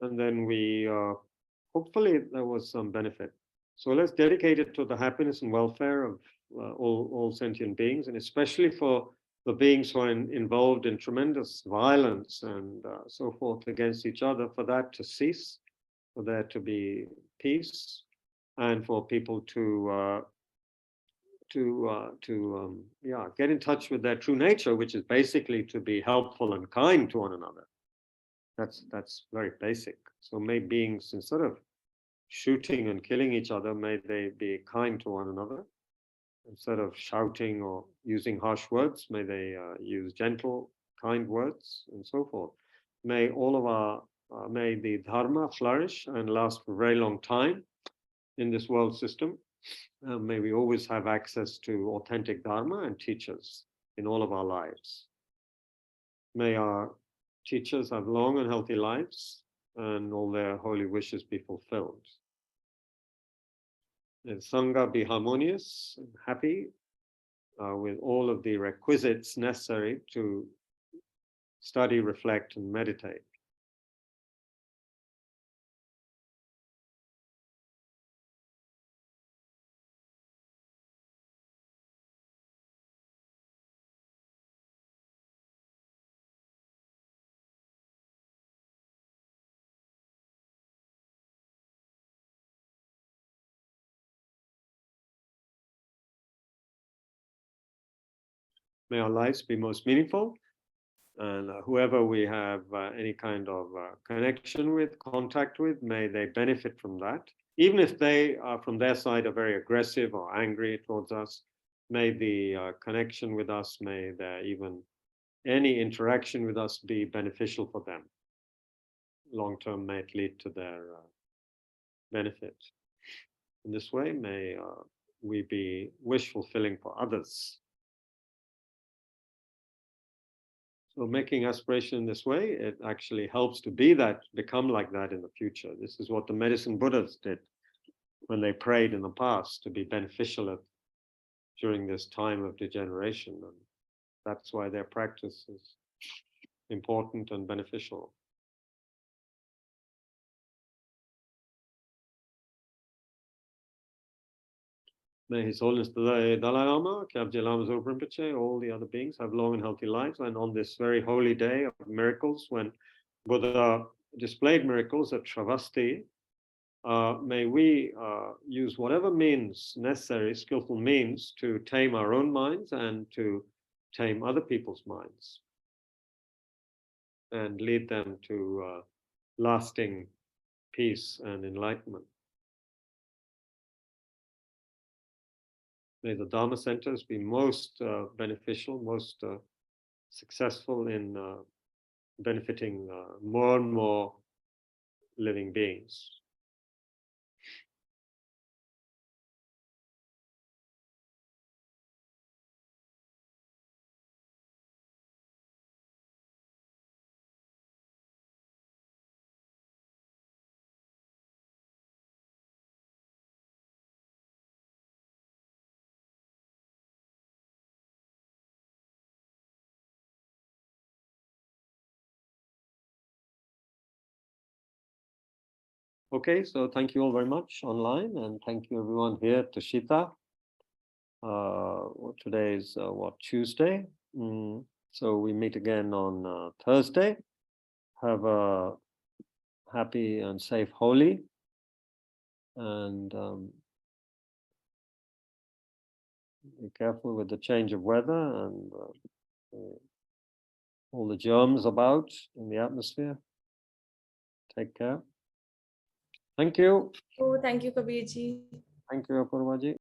And then we, hopefully there was some benefit. So let's dedicate it to the happiness and welfare of all sentient beings, and especially for the beings who are involved in tremendous violence and so forth against each other, for that to cease, for there to be peace, and for people to get in touch with their true nature, which is basically to be helpful and kind to one another. That's very basic. So may beings, instead of shooting and killing each other, may they be kind to one another. Instead of shouting or using harsh words, may they use gentle, kind words and so forth. May all of our, may the dharma flourish and last for a very long time in this world system. May we always have access to authentic dharma and teachers in all of our lives. May our teachers have long and healthy lives and all their holy wishes be fulfilled. And Sangha be harmonious and happy with all of the requisites necessary to study, reflect, and meditate. May our lives be most meaningful, and whoever we have any kind of connection with, contact with, may they benefit from that. Even if they are from their side are very aggressive or angry towards us, may the connection with us, may there even any interaction with us be beneficial for them. Long term may it lead to their benefit. In this way, may we be wish fulfilling for others. So making aspiration in this way, it actually helps to be that, become like that in the future. This is what the medicine Buddhas did when they prayed in the past, to be beneficial during this time of degeneration. And that's why their practice is important and beneficial. May His Holiness the Dalai Lama, Kyabje Lama Zopa Rinpoche, all the other beings have long and healthy lives. And on this very holy day of miracles, when Buddha displayed miracles at Travasti, may we use whatever means necessary, skillful means, to tame our own minds and to tame other people's minds and lead them to lasting peace and enlightenment. May the Dharma centers be most beneficial, most successful in benefiting more and more living beings. Okay, so thank you all very much online, and thank you everyone here, Tushita. Today is Tuesday. So we meet again on Thursday. Have a happy and safe Holi, and be careful with the change of weather and all the germs about in the atmosphere. Take care. Thank you. Oh, thank you, Kabir ji. Thank you, Apurva ji.